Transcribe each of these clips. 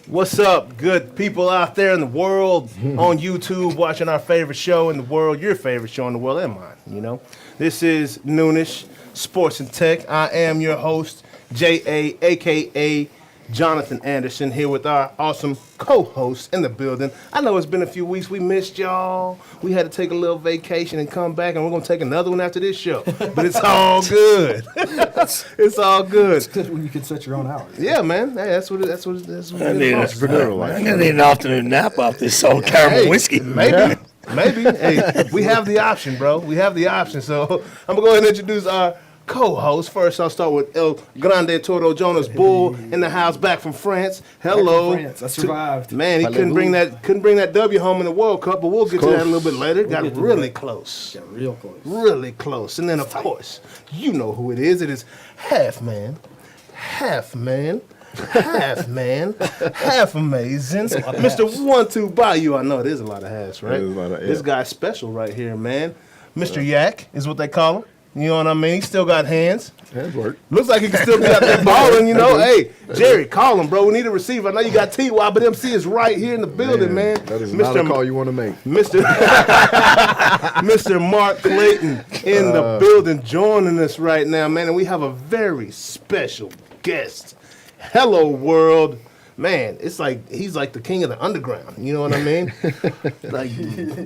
What's up, good people out there in the world, on YouTube, watching our favorite show in the world, your favorite show in the world, and mine, you know. This is Noonish Sports and Tech. I am your host, J.A., a.k.a. Jonathan Anderson, here with our awesome co-host in the building. I know it's been a few weeks. We missed y'all. We had to take a little vacation and come back, and we're going to take another one after this show. But it's all good. It's all good. It's good when you can set your own hours. Yeah, man. Hey, that's what it's I need an afternoon nap after this old caramel whiskey. Maybe. Maybe. Hey, we have the option, bro. We have the option. So I'm going to go ahead and introduce our co-host. First, I'll start with El Grande Toro Jonas Bull in the house, back from France. Hello. Back from France. I survived. Man, he couldn't bring that W home in the World Cup, but we'll get to that a little bit later. Got really close. Got real close. Really close. And then, of course, you know who it is. It is half man, half amazing, Mr. 1-2 Bayou. I know it is a lot of halves, right? This guy's special right here, man. Mr. Yak is what they call him. You know what I mean? He still got hands. Hands work. Looks like he can still be out there balling, you know. Hey, Jerry, call him, bro. We need a receiver. I know you got TY, but MC is right here in the building, man. That is not a call you want to make. Mr. Mark Clayton in the building joining us right now, man. And we have a very special guest. Hello, world. Man, it's like he's like the king of the underground. You know what I mean? Like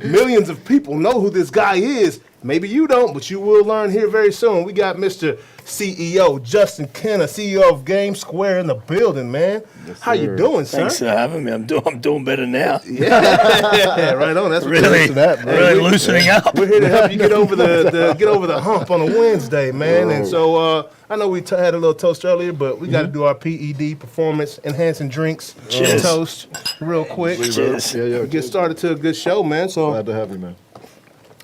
millions of people know who this guy is. Maybe you don't, but you will learn here very soon. We got Mr. CEO Justin Kenna, CEO of Game Square in the building, man. Yes, how you doing, sir? Thanks for having me. I'm doing better now. Yeah, right on. That's what really, really loosening up. We're here to help you get over the hump on a Wednesday, man. And so I know we had a little toast earlier, but we got to do our PED, performance enhancing drinks. Cheers. Toast real quick. Cheers. Get started to a good show, man. So glad to have you, man.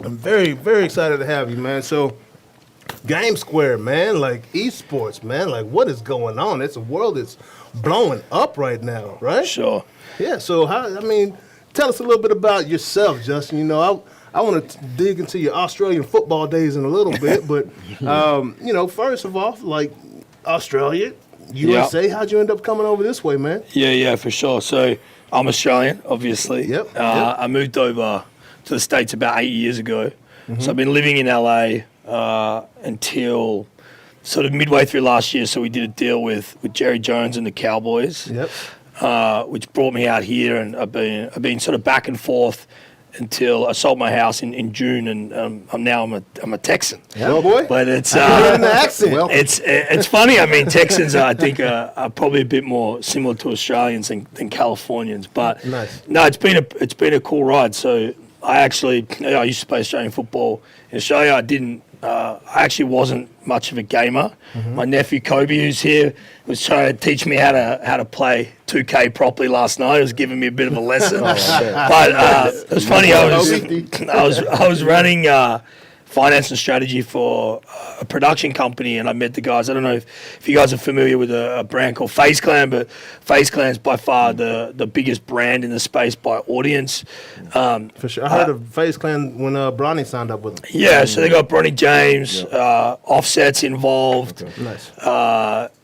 I'm very, very excited to have you, man. So, Game Square, man, like esports, man, like what is going on? It's a world that's blowing up right now, right? Sure. Yeah. So, tell us a little bit about yourself, Justin. You know, I want to dig into your Australian football days in a little bit, but you know, first of all, like Australia, USA, how'd you end up coming over this way, man? Yeah, for sure. So I'm Australian, obviously. Yep. I moved over to the States about 8 years ago. So I've been living in LA until sort of midway through last year. So we did a deal with Jerry Jones and the Cowboys, which brought me out here, and I've been sort of back and forth until I sold my house in June, and I'm a Texan. Yeah, boy. But it's the accent. it's funny. I mean, Texans I think are probably a bit more similar to Australians than Californians. But nice. No, it's been a cool ride. So I used to play Australian football in Australia. I actually wasn't much of a gamer. My nephew Kobe, who's here, was trying to teach me how to play 2K properly last night. He was giving me a bit of a lesson. But it was funny. I was running finance and strategy for a production company, and I met the guys. I don't know if you guys are familiar with a brand called FaZe Clan, but FaZe Clan is by far the biggest brand in the space by audience. For sure. I heard of FaZe Clan when Bronny signed up with them. Yeah, so they got Bronny James, Offset's involved, Nice.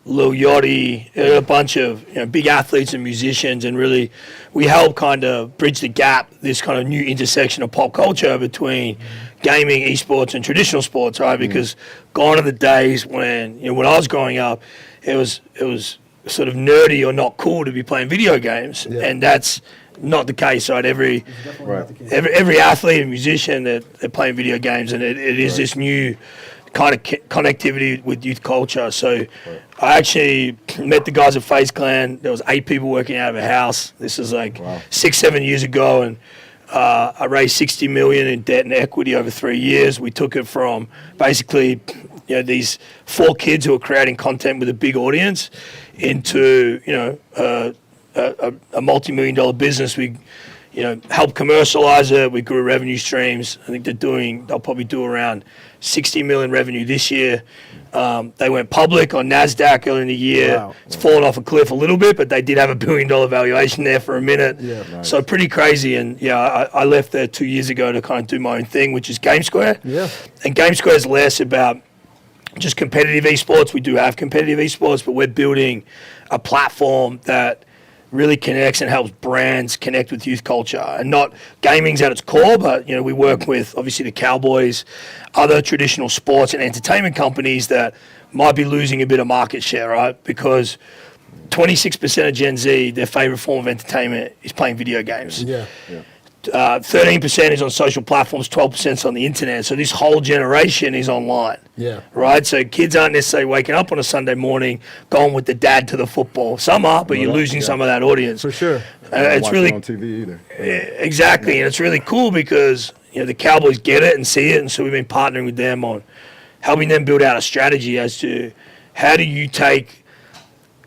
Lil Yachty, a bunch of big athletes and musicians, and really we help kind of bridge the gap, this kind of new intersection of pop culture between gaming, esports, and traditional sports, right? Because gone are the days when when I was growing up, it was sort of nerdy or not cool to be playing video games, and that's not the case, right? Every athlete and musician they're playing video games, and it is this new kind of connectivity with youth culture. So I actually met the guys at FaZe Clan. There was 8 people working out of a house. This is like 6-7 years ago, and I raised $60 million in debt and equity over 3 years. We took it from basically these 4 kids who are creating content with a big audience into a multi-million-dollar business. We helped commercialize it. We grew revenue streams. I think they'll probably do around 60 million revenue this year. They went public on NASDAQ earlier in the year. Wow. It's fallen off a cliff a little bit, but they did have $1 billion valuation there for a minute. Yeah, nice. So pretty crazy. And I left there 2 years ago to kind of do my own thing, which is Game Square. Yeah. And Game Square is less about just competitive esports. We do have competitive esports, but we're building a platform that really connects and helps brands connect with youth culture. And not gaming's at its core, but we work with obviously the Cowboys, other traditional sports and entertainment companies that might be losing a bit of market share, right? Because 26% of Gen Z, their favorite form of entertainment is playing video games. 13% is on social platforms, 12% is on the internet. So this whole generation is online. Right? So kids aren't necessarily waking up on a Sunday morning, going with the dad to the football. Some are, but you're losing some of that audience. For sure. It's really on TV either. Exactly, and it's really cool because the Cowboys get it and see it, and so we've been partnering with them on helping them build out a strategy as to how do you take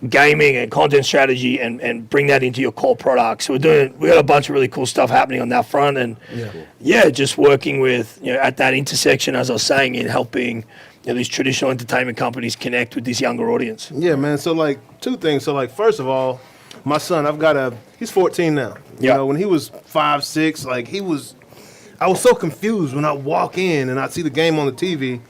gaming and content strategy and bring that into your core products. So we got a bunch of really cool stuff happening on that front, and just working with at that intersection, as I was saying, in helping these traditional entertainment companies connect with this younger audience. Yeah, man. So like two things. So like first of all, my son, he's 14 now. You know, when he was 5, 6, I was so confused when I walk in and I see the game on the TV.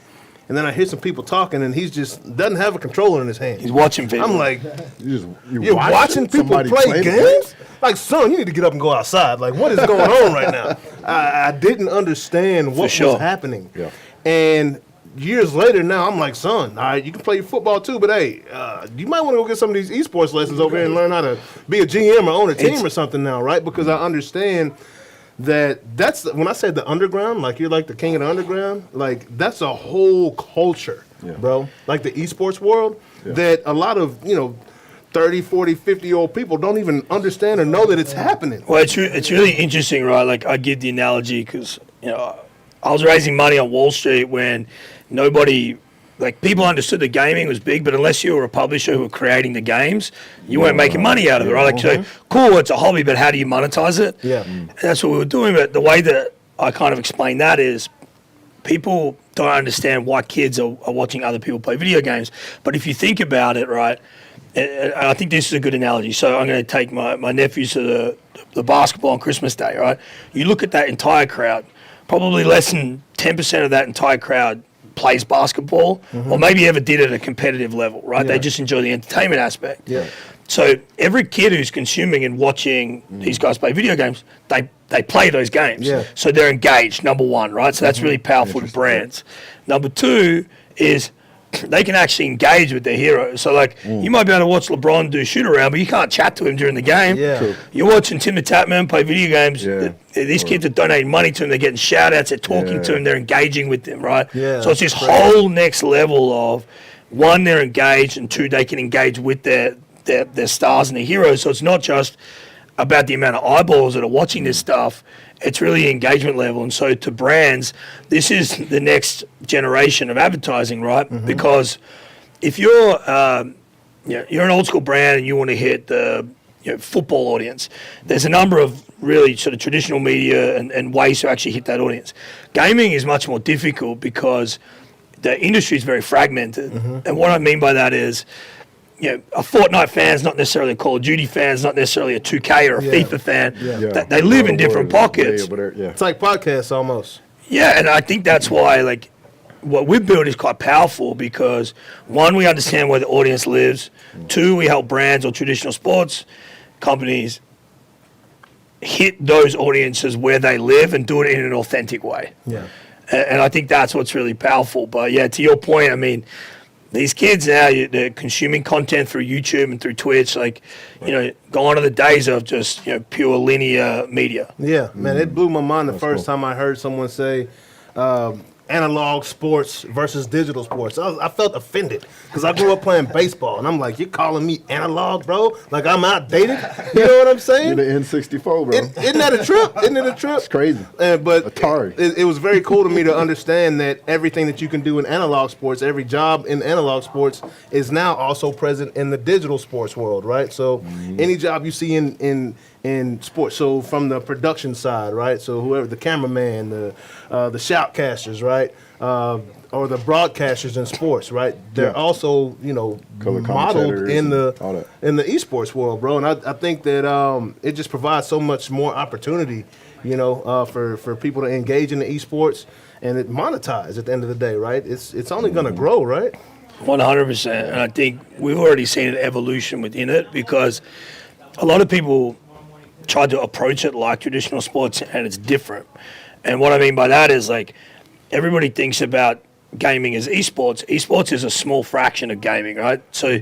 And then I hear some people talking, and he just doesn't have a controller in his hand. He's watching video. I'm like, you're watching people play games? Like, son, you need to get up and go outside. Like, what is going on right now? I didn't understand what was happening. Yeah. And years later now, I'm like, son, all right, you can play your football too, but hey, you might want to go get some of these esports lessons over here and learn how to be a GM or own a team or something now, right? Because I understand that's when I said the underground, like you're like the king of the underground, like that's a whole culture, bro. Like the esports world that a lot of 30, 40, 50-year-old people don't even understand or know that it's happening. Well, it's really interesting, right? Like I give the analogy because I was raising money on Wall Street when nobody. Like, people understood that gaming was big, but unless you were a publisher who were creating the games, you weren't making money out of it, right? Like, so, cool, it's a hobby, but how do you monetize it? Yeah. And that's what we were doing. But the way that I kind of explain that is people don't understand why kids are watching other people play video games. But if you think about it, right, and I think this is a good analogy. So I'm going to take my nephews to the basketball on Christmas Day, right? You look at that entire crowd, probably less than 10% of that entire crowd plays basketball or maybe ever did it at a competitive level, right? They just enjoy the entertainment aspect. So every kid who's consuming and watching these guys play video games, they play those games. So they're engaged, number one, right? So that's really powerful to brands. Number two is they can actually engage with their heroes. So, like, you might be able to watch LeBron do shoot around, but you can't chat to him during the game. You're watching Tim the Tatman play video games. These kids are donating money to him. They're getting shout-outs. They're talking to him. They're engaging with them, right? So it's this whole next level of, one, they're engaged, and two, they can engage with their stars and their heroes. So it's not just about the amount of eyeballs that are watching this stuff. It's really engagement level. And so to brands, this is the next generation of advertising, right? Because if you're you're an old school brand and you want to hit the football audience, there's a number of really sort of traditional media and ways to actually hit that audience. Gaming is much more difficult because the industry is very fragmented. And what I mean by that is, a Fortnite fan's not necessarily a Call of Duty fan's not necessarily a 2K or a FIFA fan. They live in different pockets. It's like podcasts almost. Yeah, and I think that's why, like, what we've built is quite powerful because, one, we understand where the audience lives. Two, we help brands or traditional sports companies hit those audiences where they live and do it in an authentic way. And I think that's what's really powerful. But, yeah, to your point, I mean, these kids now, they're consuming content through YouTube and through Twitch, gone are the days of just, pure linear media. Yeah, man, it blew my mind the first time I heard someone say analog sports versus digital sports. I felt offended because I grew up playing baseball, and I'm like, you're calling me analog, bro? Like I'm outdated? You know what I'm saying? You're the N64, bro. Isn't that a trip? Isn't it a trip? It's crazy. But Atari. It was very cool to me to understand that everything that you can do in analog sports, every job in analog sports is now also present in the digital sports world, right? So any job you see in sports, so from the production side, right? So whoever, the cameraman, the shoutcasters, right? Or the broadcasters in sports, right? They're also, modeled in the esports world, bro. And I think that it just provides so much more opportunity, for people to engage in the esports and it monetize at the end of the day, right? It's only going to grow, right? 100%. And I think we've already seen an evolution within it because a lot of people try to approach it like traditional sports and it's different. And what I mean by that is like everybody thinks about gaming as esports. Esports is a small fraction of gaming, right? So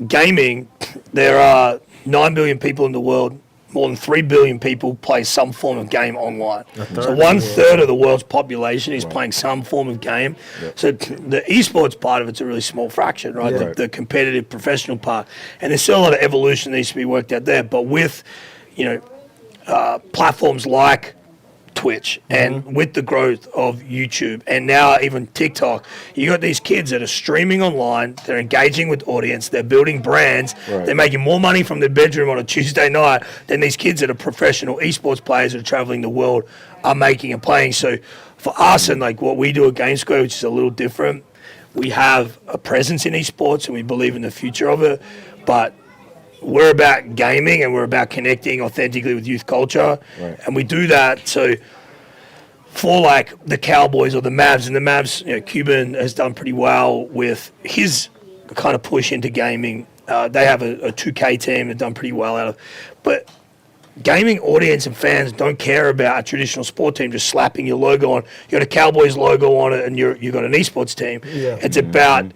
gaming, there are 9 billion people in the world. More than 3 billion people play some form of game online. So 1/3 of the world's population is playing some form of game. Yep. So the esports part of it's a really small fraction, right? Yeah. The competitive professional part. And there's still a lot of evolution that needs to be worked out there. But with, platforms like Twitch and with the growth of YouTube and now even TikTok, you got these kids that are streaming online, they're engaging with audience, they're building brands, they're making more money from their bedroom on a Tuesday night than these kids that are professional esports players that are traveling the world are making and playing. So for us and like what we do at Game Square, which is a little different, we have a presence in esports and we believe in the future of it, but we're about gaming and we're about connecting authentically with youth culture. Right. And we do that. So for like the Cowboys or the Mavs, and the Mavs, Cuban has done pretty well with his kind of push into gaming. They have a 2K team that done pretty well out of. But gaming audience and fans don't care about a traditional sport team just slapping your logo on. You got a Cowboys logo on it and you've got an esports team. Yeah. It's about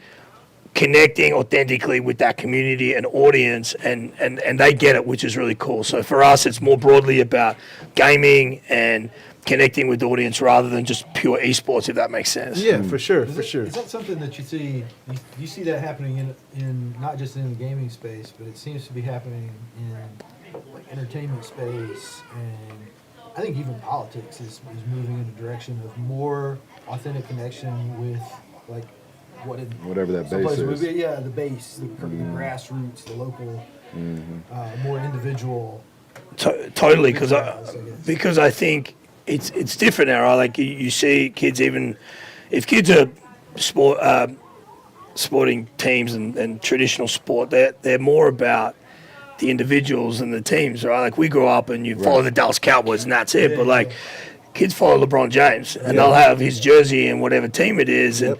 connecting authentically with that community and audience, and they get it, which is really cool. So for us, it's more broadly about gaming and connecting with the audience rather than just pure esports, if that makes sense. Yeah, for sure, for sure. Is that something that you see that happening in not just in the gaming space, but it seems to be happening in like entertainment space, and I think even politics is moving in the direction of more authentic connection with like whatever that base is. The base, the grassroots, the local, more individual. Totally, because I think it's different now. Right? Like you see kids, even if kids are sporting teams and traditional sport, they're more about the individuals and the teams, right? Like we grew up and you follow the Dallas Cowboys and that's it. But like kids follow LeBron James and they'll have his jersey and whatever team it is. And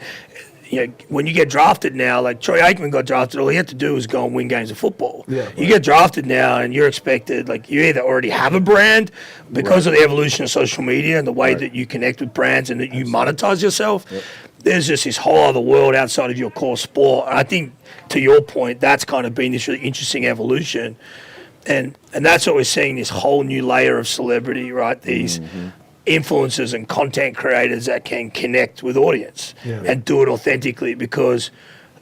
when you get drafted now, like Troy Aikman got drafted, all he had to do was go and win games of football. Yeah, you get drafted now and you're expected, like you either already have a brand because of the evolution of social media and the way that you connect with brands and that you monetize yourself. Yep. There's just this whole other world outside of your core sport. And I think, to your point, that's kind of been this really interesting evolution. And that's what we're seeing, this whole new layer of celebrity, right? These influencers and content creators that can connect with audience and do it authentically, because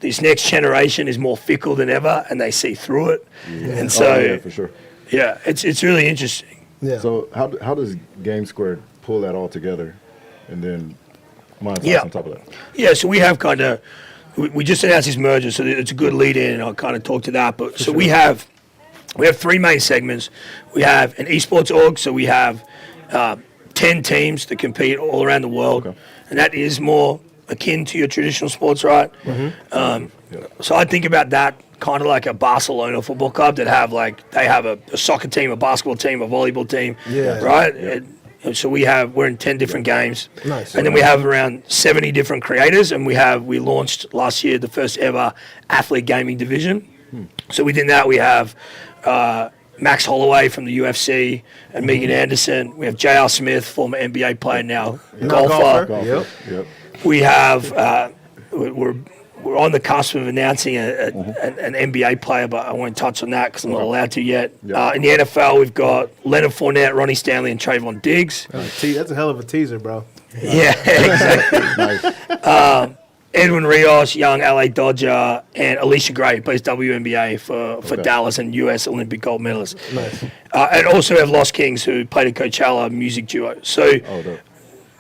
this next generation is more fickle than ever and they see through it. And so for sure. It's really interesting. So how does Game Square pull that all together and then monetize on top of that? So we have we just announced this merger, so it's a good lead in and I'll kind of talk to that. But so we have 3 main segments. We have an esports org, so we have 10 teams that compete all around the world, and that is more akin to your traditional sports, right? So I think about that kind of like a Barcelona football club that have a soccer team, a basketball team, a volleyball team, right? And so we're in 10 different games, and then we have around 70 different creators, and we launched last year the first ever athlete gaming division. So within that we have Max Holloway from the UFC and Megan Anderson. We have J.R. Smith, former NBA player, now golfer. Yep. We have we're on the cusp of announcing an NBA player, but I won't touch on that because I'm not allowed to yet. In the NFL, we've got Leonard Fournette, Ronnie Stanley, and Trayvon Diggs. That's a hell of a teaser, bro. Yeah, exactly. Edwin Rios, young LA Dodger, and Alicia Gray, plays WNBA for Dallas and U.S. Olympic gold medalist. And also have Lost Kings, who played a Coachella music duo. So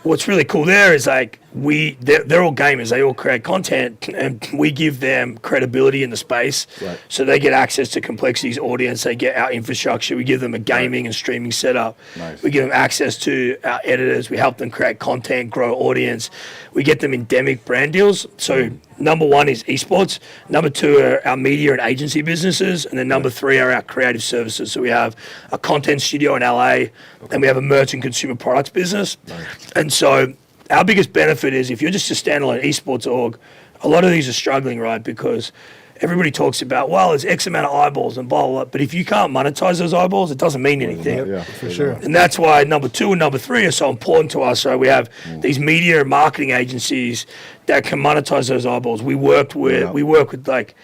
what's really cool there is like they're all gamers. They all create content, and we give them credibility in the space. Right. So they get access to Complexity's audience. They get our infrastructure. We give them a gaming and streaming setup. We give them access to our editors. We help them create content, grow audience. We get them endemic brand deals. So number 1 is esports. Number 2 are our media and agency businesses. And then number 3 are our creative services. So we have a content studio in LA, and we have a merch and consumer products business. And so our biggest benefit is if you're just a standalone esports org, a lot of these are struggling, right? Because everybody talks about, well, there's X amount of eyeballs and blah, blah, blah. But if you can't monetize those eyeballs, it doesn't mean anything. Yeah, for sure. And that's why number 2 and number 3 are so important to us. Right? We have these media and marketing agencies that can monetize those eyeballs. We work with like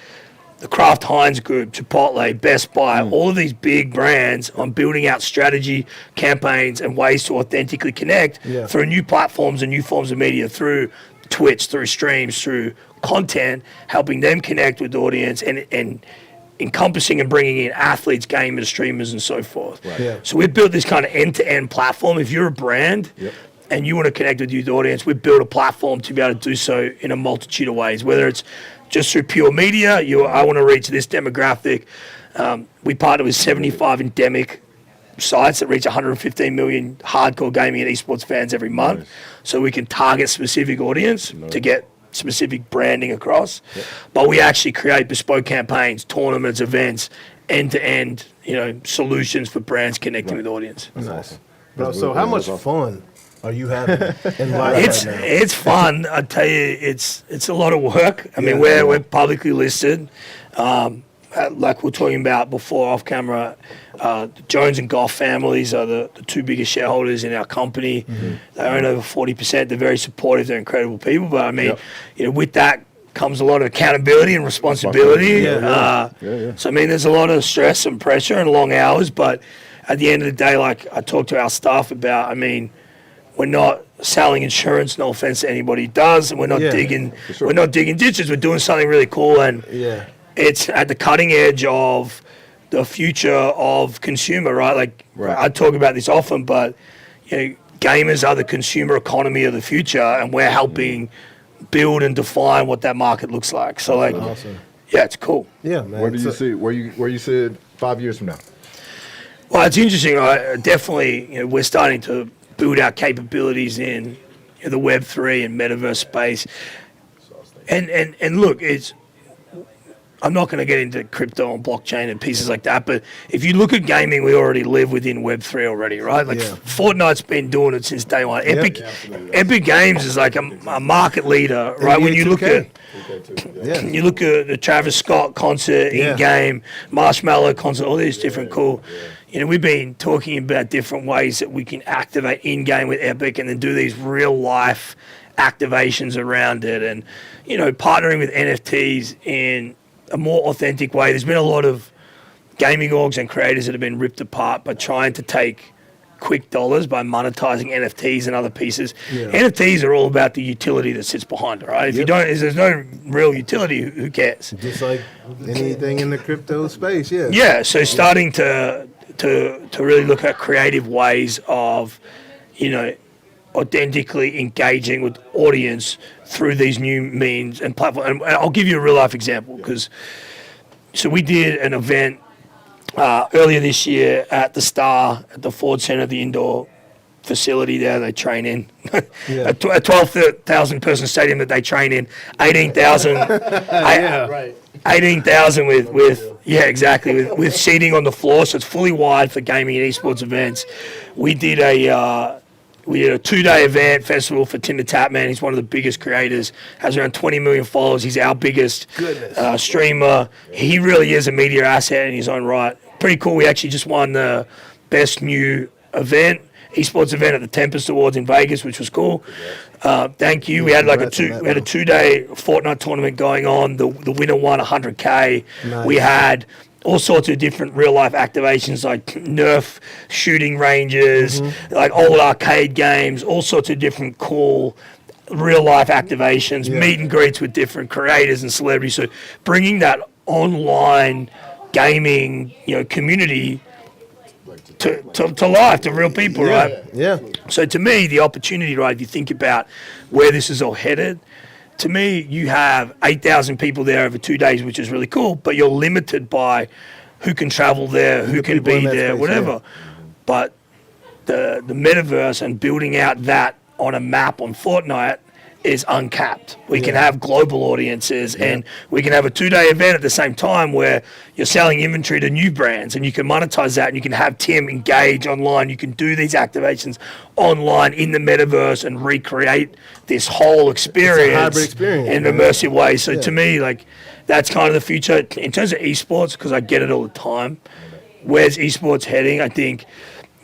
the Kraft Heinz Group, Chipotle, Best Buy, all of these big brands on building out strategy, campaigns, and ways to authentically connect through new platforms and new forms of media, through Twitch, through streams, through content, helping them connect with the audience and encompassing and bringing in athletes, gamers, streamers, and so forth. Right. Yeah. So we've built this kind of end-to-end platform. If you're a brand and you want to connect with your audience, we've built a platform to be able to do so in a multitude of ways, whether it's just through pure media. I want to reach this demographic. We partner with 75 endemic sites that reach 115 million hardcore gaming and esports fans every month. Nice. So we can target specific audience to get specific branding across. But we actually create bespoke campaigns, tournaments, events, end-to-end, solutions for brands connecting with audience. Nice. awesome. Bro, That's so really- how that's much awesome. fun are you having in life It's right now? it's fun. I tell you, it's a lot of work. I mean, Yeah. we're publicly listed. Like we we're talking about before off camera, the Jones and Goff families are the 2 biggest shareholders in our company. They own over 40%. They're very supportive. They're incredible people. But I mean, with that comes a lot of accountability and responsibility. Yeah. So I mean, there's a lot of stress and pressure and long hours. But at the end of the day, like I talk to our staff about, I mean, we're not selling insurance, no offense to anybody who does, and we're not digging ditches. We're doing something really cool, and it's at the cutting edge of the future of consumer, right? Like I talk about this often, but gamers are the consumer economy of the future, and we're helping build and define what that market looks like. So like, yeah, it's cool. Yeah, man. Where do you see where you see it 5 years from now? Well, it's interesting. Definitely, we're starting to build our capabilities in the Web3 and metaverse space. And look, I'm not going to get into crypto and blockchain and pieces like that, but if you look at gaming, we already live within Web3 already, right? Like Fortnite's been doing it since day one. Epic Games is like a market leader, right? When you look at the Travis Scott concert in-game, Marshmallow concert, all these different cool. We've been talking about different ways that we can activate in-game with Epic and then do these real-life activations around it, and partnering with NFTs in a more authentic way. There's been a lot of gaming orgs and creators that have been ripped apart by trying to take quick dollars by monetizing NFTs and other pieces. NFTs are all about the utility that sits behind it, right? If there's no real utility, who cares? Just like anything in the crypto space, Yeah, so starting to really look at creative ways of, authentically engaging with audience through these new means and platforms. And I'll give you a real life example, so we did an event earlier this year at the Star at the Ford Center, the indoor facility there they train in. A 12,000 person stadium that they train in, 18,000. 18,000 with seating on the floor, so it's fully wide for gaming and esports events. We did a 2-day event festival for Tim the Tapman. He's one of the biggest creators, has around 20 million followers. He's our biggest streamer. He really is a media asset in his own right. Pretty cool. We actually just won the best new esports event at the Tempest Awards in Vegas, which was cool. Thank you. We had a 2-day Fortnite tournament going on. The winner won $100K. Nice. We had all sorts of different real life activations like Nerf shooting ranges, like old arcade games, all sorts of different cool real life activations, meet and greets with different creators and celebrities. So bringing that online gaming, community to life, to real people, right? Yeah. So to me, the opportunity, right, if you think about where this is all headed, to me, you have 8,000 people there over 2 days, which is really cool, but you're limited by who can travel there, who can be there, whatever. But the metaverse and building out that on a map on Fortnite is uncapped. We can have global audiences, and we can have a 2-day event at the same time where you're selling inventory to new brands, and you can monetize that, and you can have Tim engage online. You can do these activations online in the metaverse and recreate this whole experience, hybrid experience, in an immersive way. So to me, like, that's kind of the future in terms of esports, because I get it all the time. Where's esports heading? I think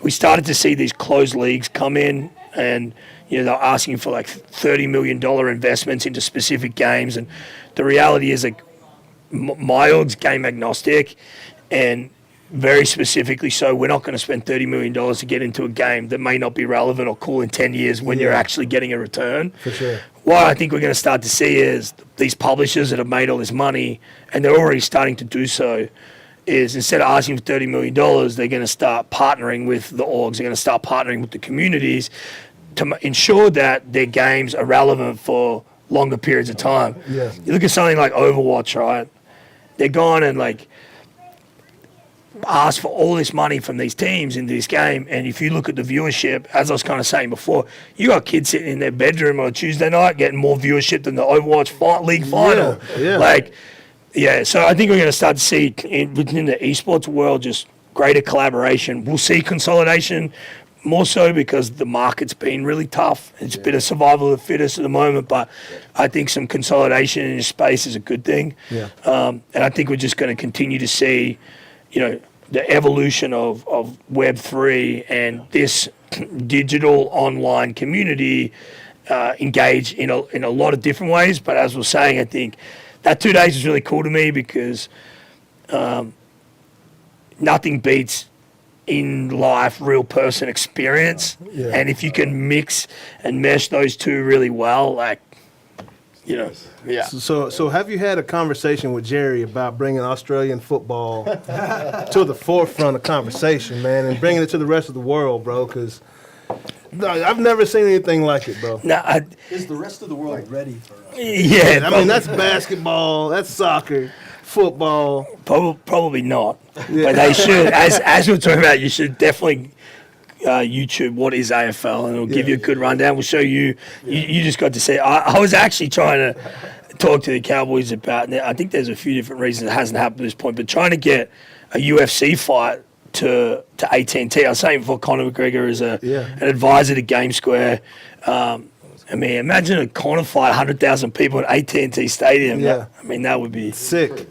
we started to see these closed leagues come in, and they're asking for like $30 million investments into specific games. And the reality is, like, my org's game agnostic, and very specifically so, we're not going to spend $30 million to get into a game that may not be relevant or cool in 10 years when you're actually getting a return. For sure. What I think we're going to start to see is these publishers that have made all this money, and they're already starting to do so, is instead of asking for $30 million, they're going to start partnering with the orgs. They're going to start partnering with the communities to ensure that their games are relevant for longer periods of time. Yeah. You look at something like Overwatch, right? They're gone and like ask for all this money from these teams into this game, and if you look at the viewership, as I was kind of saying before, you got kids sitting in their bedroom on a Tuesday night getting more viewership than the Overwatch League final. So I think we're going to start to see within the esports world just greater collaboration. We'll see consolidation more so because the market's been really tough. It's been a survival of the fittest at the moment, but I think some consolidation in this space is a good thing. Yeah. And I think we're just going to continue to see, the evolution of Web3 and this digital online community engage in a lot of different ways. But as we're saying, I think that 2 days is really cool to me because nothing beats in life real person experience. Yeah. And if you can mix and mesh those two really well, like, So have you had a conversation with Jerry about bringing Australian football to the forefront of conversation, man, and bringing it to the rest of the world, bro? Because I've never seen anything like it, bro. Is the rest of the world ready for us? Yeah, I mean, that's basketball, that's soccer, football. Probably not. But they should, as we're talking about, you should definitely YouTube what is AFL, and it'll give you a good rundown. We'll show you. You just got to see. I was actually trying to talk to the Cowboys about. I think there's a few different reasons it hasn't happened at this point, but trying to get a UFC fight to AT&T. I was saying before, Conor McGregor is an advisor to Game Square. I mean, imagine a Conor fight, 100,000 people at AT&T Stadium. Yeah. That would be sick.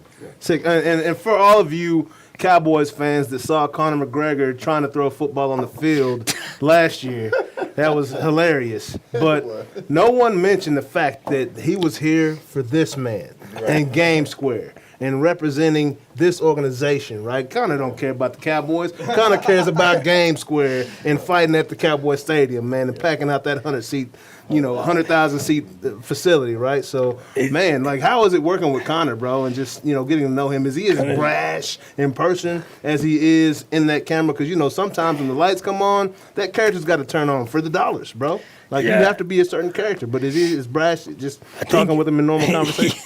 And for all of you Cowboys fans that saw Conor McGregor trying to throw a football on the field last year, that was hilarious. But no one mentioned the fact that he was here for this man and Game Square and representing this organization, right? Conor don't care about the Cowboys. Conor cares about Game Square and fighting at the Cowboy Stadium, man, and packing out that 100,000 seat facility, right? So, man, like, how is it working with Conor, bro, and just, getting to know him? Is he as brash in person as he is in that camera? Because, sometimes when the lights come on, that character's got to turn on for the dollars, bro. Like, you have to be a certain character. But is he as brash just talking with him in normal conversation?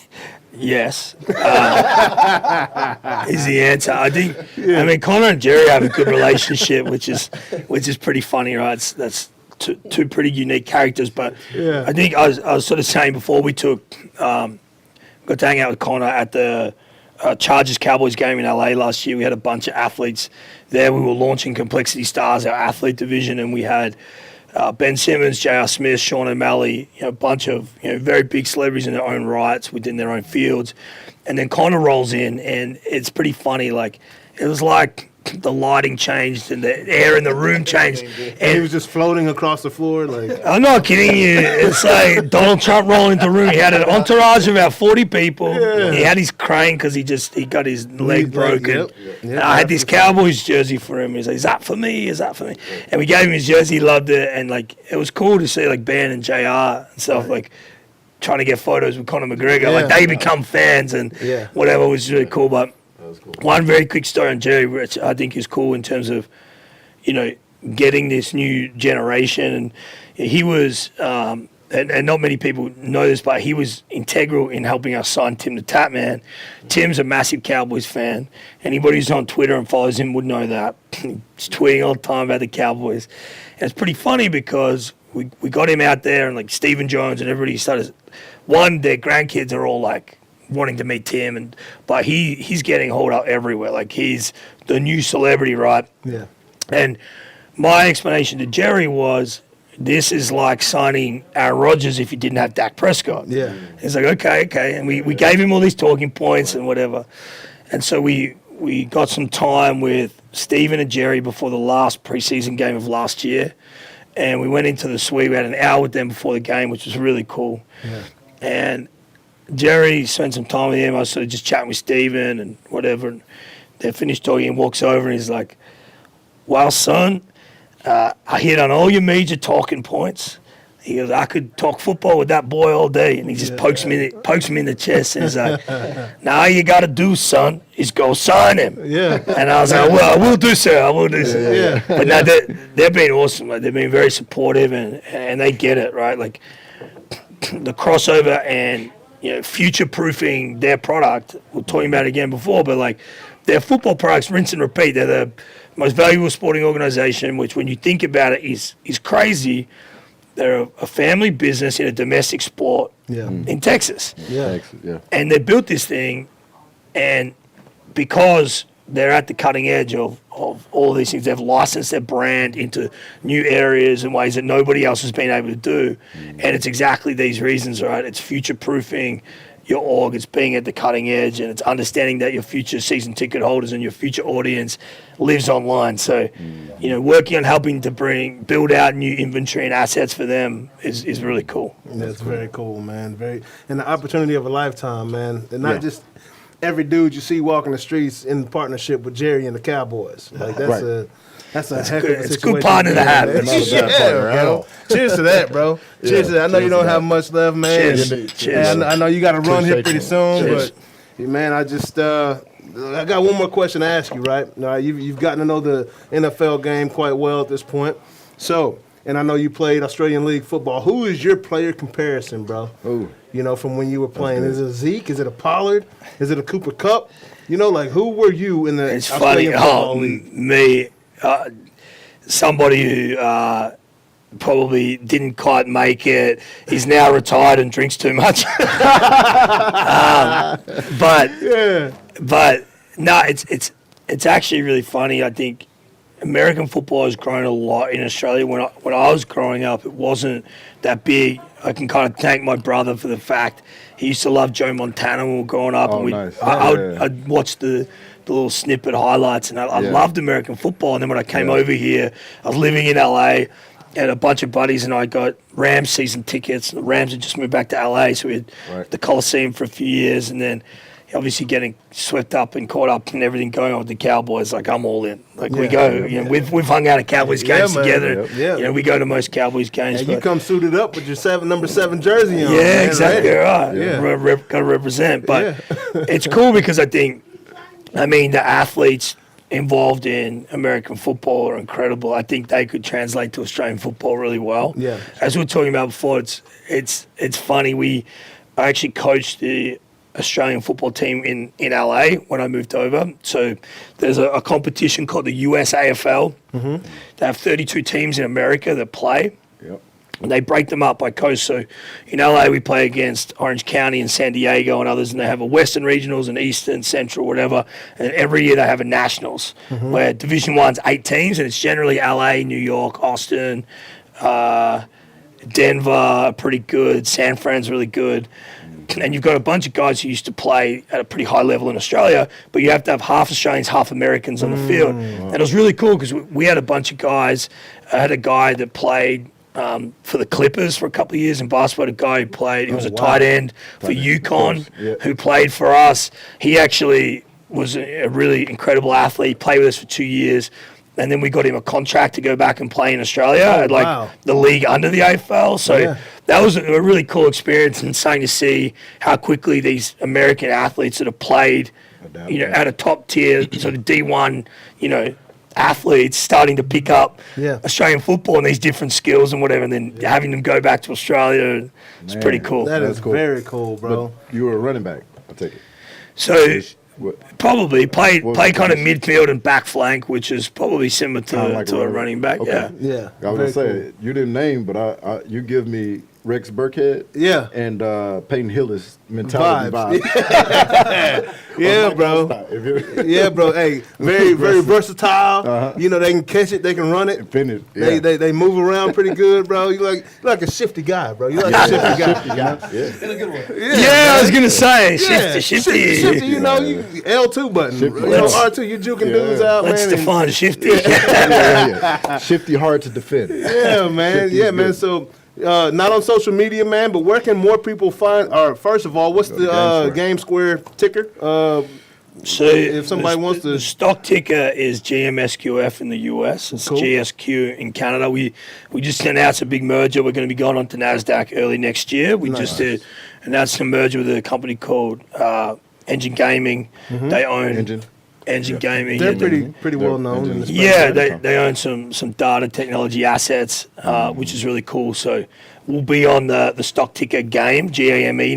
Yes, is the answer. I think. I mean, Conor and Jerry have a good relationship, which is pretty funny, right? That's two pretty unique characters. But I think I was sort of saying before we got to hang out with Conor at the Chargers Cowboys game in LA last year. We had a bunch of athletes there. We were launching Complexity Stars, our athlete division, and we had Ben Simmons, J.R. Smith, Sean O'Malley, a bunch of very big celebrities in their own rights within their own fields. And then Conor rolls in, and it's pretty funny. Like, it was like the lighting changed and the air in the room changed. And he was just floating across the floor, like. I'm not kidding you. It's like Donald Trump rolling into the room. He had an entourage of about 40 people. Yeah. He had his crane because he got his leg broken. Yep, I had this Cowboys jersey for him. He's like, "Is that for me? Is that for me?" And we gave him his jersey. He loved it, and like it was cool to see like Ben and JR and stuff like trying to get photos with Conor McGregor. Yeah. Like they become fans and whatever, was really cool. But one very quick story on Jerry, which I think is cool in terms of, getting this new generation. And he was, and not many people know this, but he was integral in helping us sign Tim the Tap Man. Tim's a massive Cowboys fan. Anybody who's on Twitter and follows him would know that. He's tweeting all the time about the Cowboys. And it's pretty funny because we got him out there, and like Stephen Jones and everybody started. One, their grandkids are all like wanting to meet Tim, but he's getting hauled up everywhere. Like he's the new celebrity, right? Yeah. And my explanation to Jerry was, this is like signing Aaron Rodgers if you didn't have Dak Prescott. Yeah. He's like, okay. And we gave him all these talking points and whatever. And so we got some time with Steven and Jerry before the last preseason game of last year. And we went into the suite. We had an hour with them before the game, which was really cool. Yeah. And Jerry spent some time with him. I was sort of just chatting with Steven and whatever. And they finished talking and walks over and he's like, well, son, I hit on all your major talking points. He goes, I could talk football with that boy all day. And he just pokes me in the chest and he's like, now all you got to do, son, is go sign him. Yeah. And I was like, well, I will do so. Yeah. But no, they've been awesome. Like, they've been very supportive and they get it, right? Like the crossover and, future-proofing their product. We're talking about it again before, but like their football products, rinse and repeat. They're the most valuable sporting organization, which when you think about it is crazy. They're a family business in a domestic sport in Texas. Yeah. And they built this thing, and because they're at the cutting edge of all these things, they've licensed their brand into new areas in ways that nobody else has been able to do. And it's exactly these reasons, right? It's future-proofing your org, it's being at the cutting edge, and it's understanding that your future season ticket holders and your future audience lives online. So, working on helping to build out new inventory and assets for them is really cool. That's very cool, man. And the opportunity of a lifetime, man. And not just every dude you see walking the streets in partnership with Jerry and the Cowboys. Like that's a heck of a situation. It's a good partner to have. Man. Bro. Cheers to that, bro. Cheers to that. I know you don't have much left, man. Cheers. And I know you got to run here pretty soon, Cheers. but man, I got one more question to ask you, right? Now, you've gotten to know the NFL game quite well at this point. So, and I know you played Australian League football. Who is your player comparison, bro? Ooh. From when you were playing. Is it a Zeke? Is it a Pollard? Is it a Cooper Kupp? Like who were you in the It's Australian funny. football league? Me, somebody who probably didn't quite make it. He's now retired and drinks too much. But no, it's actually really funny. I think American football has grown a lot in Australia. When I was growing up, it wasn't that big. I can kind of thank my brother for the fact he used to love Joe Montana when we were growing up. Oh, and nice. I'd watch the little snippet highlights, and I loved American football. And then when I came over here, I was living in LA, and a bunch of buddies and I got Rams season tickets. The Rams had just moved back to LA, so we had the Coliseum for a few years, and then obviously getting swept up and caught up and everything going on with the Cowboys. Like, I'm all in. Like, we go. We've hung out at Cowboys games together. Yeah. We go to most Cowboys games. And you come suited up with your number 7 jersey on. Yeah, exactly right. Yeah. Got to represent. But it's cool because the athletes involved in American football are incredible. I think they could translate to Australian football really well. Yeah. As we were talking about before, it's funny. I actually coached the Australian football team in LA when I moved over. So there's a competition called the US AFL. Mm-hmm. They have 32 teams in America that play. Yep. And they break them up by coast. So in LA, we play against Orange County and San Diego and others, and they have a Western Regionals and Eastern, Central, whatever. And every year they have a Nationals, where Division I's 8 teams, and it's generally LA, New York, Austin, Denver are pretty good. San Fran's really good. And you've got a bunch of guys who used to play at a pretty high level in Australia, but you have to have half Australians, half Americans on the field. And it was really cool because we had a bunch of guys. I had a guy that played for the Clippers for a couple of years in basketball. A guy who played, he was a tight end for UConn who played for us. He actually was a really incredible athlete, played with us for 2 years. And then we got him a contract to go back and play in Australia at the league under the AFL. So that was a really cool experience, and starting to see how quickly these American athletes that have played, at a top tier sort of D1, athletes starting to pick up Australian football and these different skills and whatever, and then having them go back to Australia. It's pretty cool. That is cool. very cool, bro. But you were a running back, I take it. So Probably play What kind of position? midfield and back flank, which is probably similar Kinda to, like to a running back. Okay. Yeah. Yeah. I was very gonna say you didn't name, but you give me Rex Burkhead, Yeah. and Peyton Hillis mentality Vibes. vibe. Yeah, Mike bro. Allstott, if you- Yeah, bro. Hey, very Aggressive. versatile. Uh-huh. You know, they can catch it, they can run it. Finish. Yeah. They move around pretty good, bro. You like a shifty guy, bro. You like a shifty guy. Shifty guy. Yeah. In a good way. Yeah, I was gonna say Yeah, shifty. shifty. You know, you L2 button. Shifty. You know, R2. You juking dudes out, Let's man. define shifty. Yeah. Shifty, hard to defend. Yeah, man. Shifty's Yeah, man. good. So, not on social media, man. But where can more people find? Or first of all, what's Go to the Game Square ticker? So If somebody wants to- the stock ticker is GMSQF in the US. It's Cool. GSQ in Canada. We just announced a big merger. We're going to be going on to NASDAQ early next year. We just announced a merger with a company called Engine Gaming. They own Engine Gaming. They're and pretty well known in the space. yeah, right? they own some data technology assets, which is really cool. So we'll be on the stock ticker GAME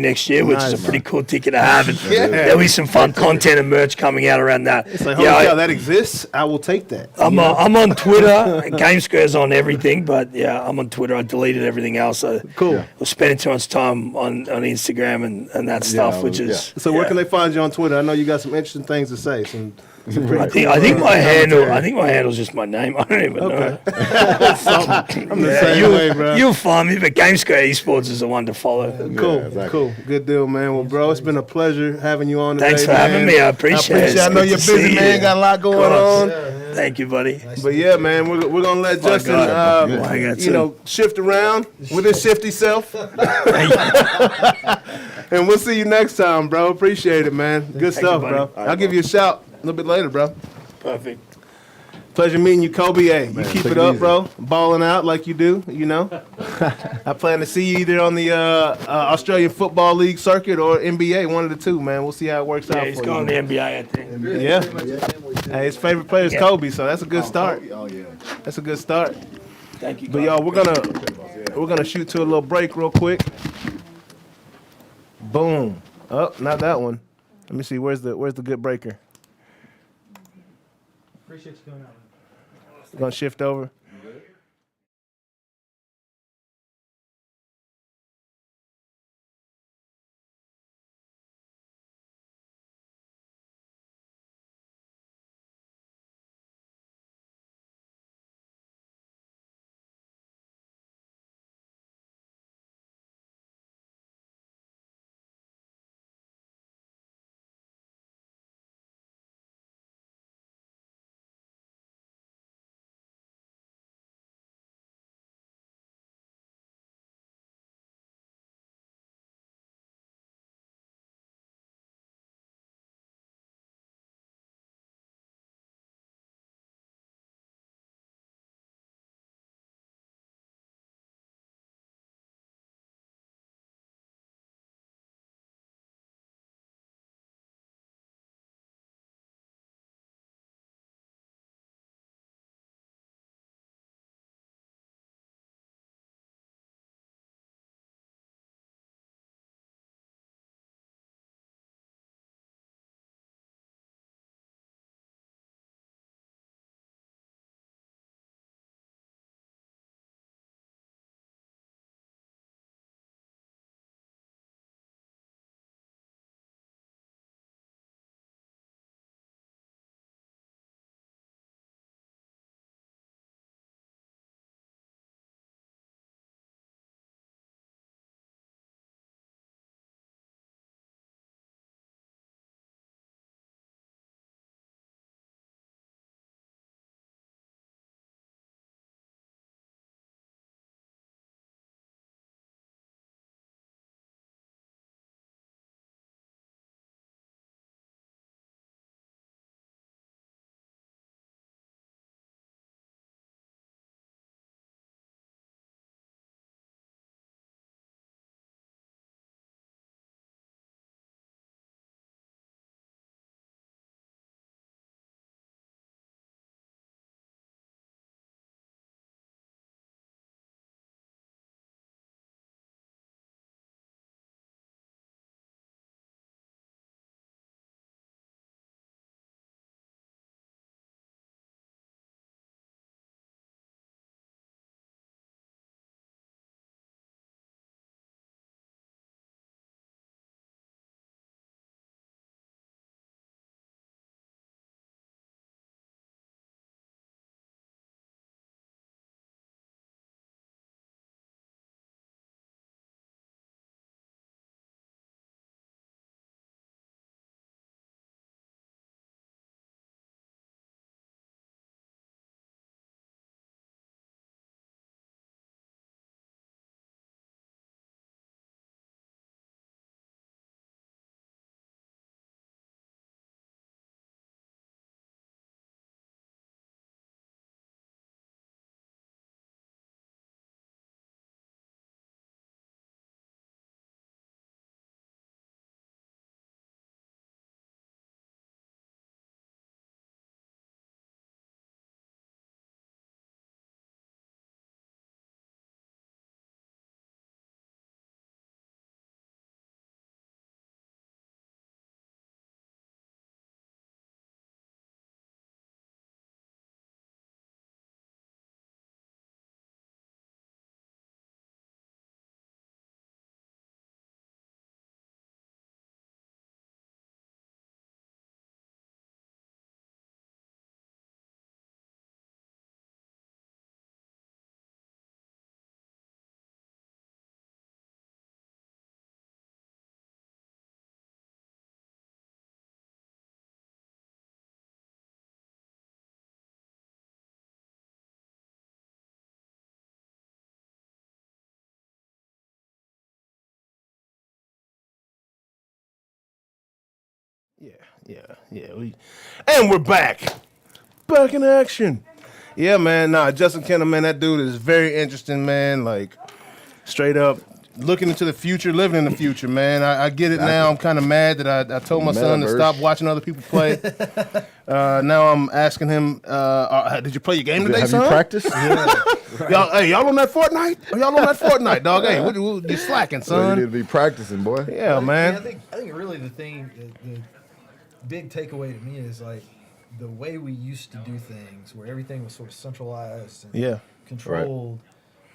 next year, which is a Nice. pretty cool ticker to have. And Yeah. there'll be some fun content and merch coming out around that. It's like, holy cow, that exists. I will take that. I'm on Twitter. GameSquare's on everything, but yeah, I'm on Twitter. I deleted everything else. I Cool. was spending too much time on Instagram and that stuff, which is. So where can they find you on Twitter? I know you got some interesting things to say. Some pretty I think cool, my commentary. handle's just my name. I don't even know. I'm the same way, bro. You'll find me, but GameSquare Esports is the one to follow. Cool, Yeah, exactly. cool, good deal, man. Well, bro, it's been a pleasure having you on today. Thanks for having me. I appreciate it. I know It's you're good to busy, see man. you. Got a lot going course. on. Yeah, man. Thank you, buddy. But yeah, man, we're gonna let Justin, God. I got you know, shift around with his shifty self, and we'll see you next time, bro. Appreciate it, man. Good stuff, buddy. bro. I'll give you a shout a little bit later, bro. Perfect. Pleasure meeting you, Kobe. Hey, you keep take it it up, easy. bro. Balling out like you do, you know. I plan to see you either on the Australian Football League circuit or NBA, one of the two, man. We'll see how it works Yeah, out he's for going you. to the NBA, I think. Yeah. Hey, his favorite player is Yeah. Kobe, so that's a good start. Oh yeah. That's a good start. Thank you. But guys. y'all, we're gonna shoot to a little break real quick. Boom. Oh, not that one. Let me see. Where's the good breaker? Appreciate you coming out. Gonna shift over. Yeah. And we're back in action. Yeah, man. Nah, Justin Kenna, man, that dude is very interesting, man. Like, straight up looking into the future, living in the future, man. I get it now. I'm kind of mad that I told my son to stop watching other people play. Now I'm asking him, did you play your game today, Have son? you practiced? Y'all on that Fortnite? Y'all on that Fortnite, dog? Hey, you slacking, So you son? need to be practicing, boy. Yeah, man. I think really the thing, the big takeaway to me is like the way we used to do things, where everything was sort of centralized and controlled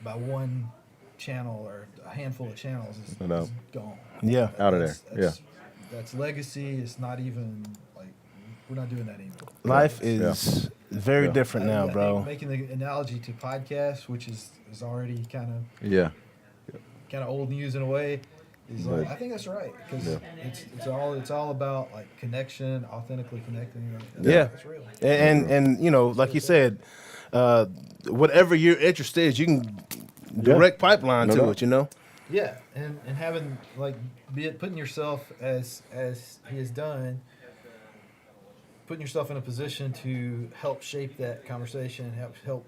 by one channel or a handful of channels is gone. Yeah. Out of there. That's legacy. It's not even like we're not doing that anymore. Life is very different now, I bro. think making the analogy to podcasts, which is already kind of old news in a way, is like, I think that's right because it's all about like connection, authentically connecting. It's real. And you know, like you said, whatever your interest is, you can direct pipeline to it. You know. Yeah, and having like putting yourself as he has done, putting yourself in a position to help shape that conversation, help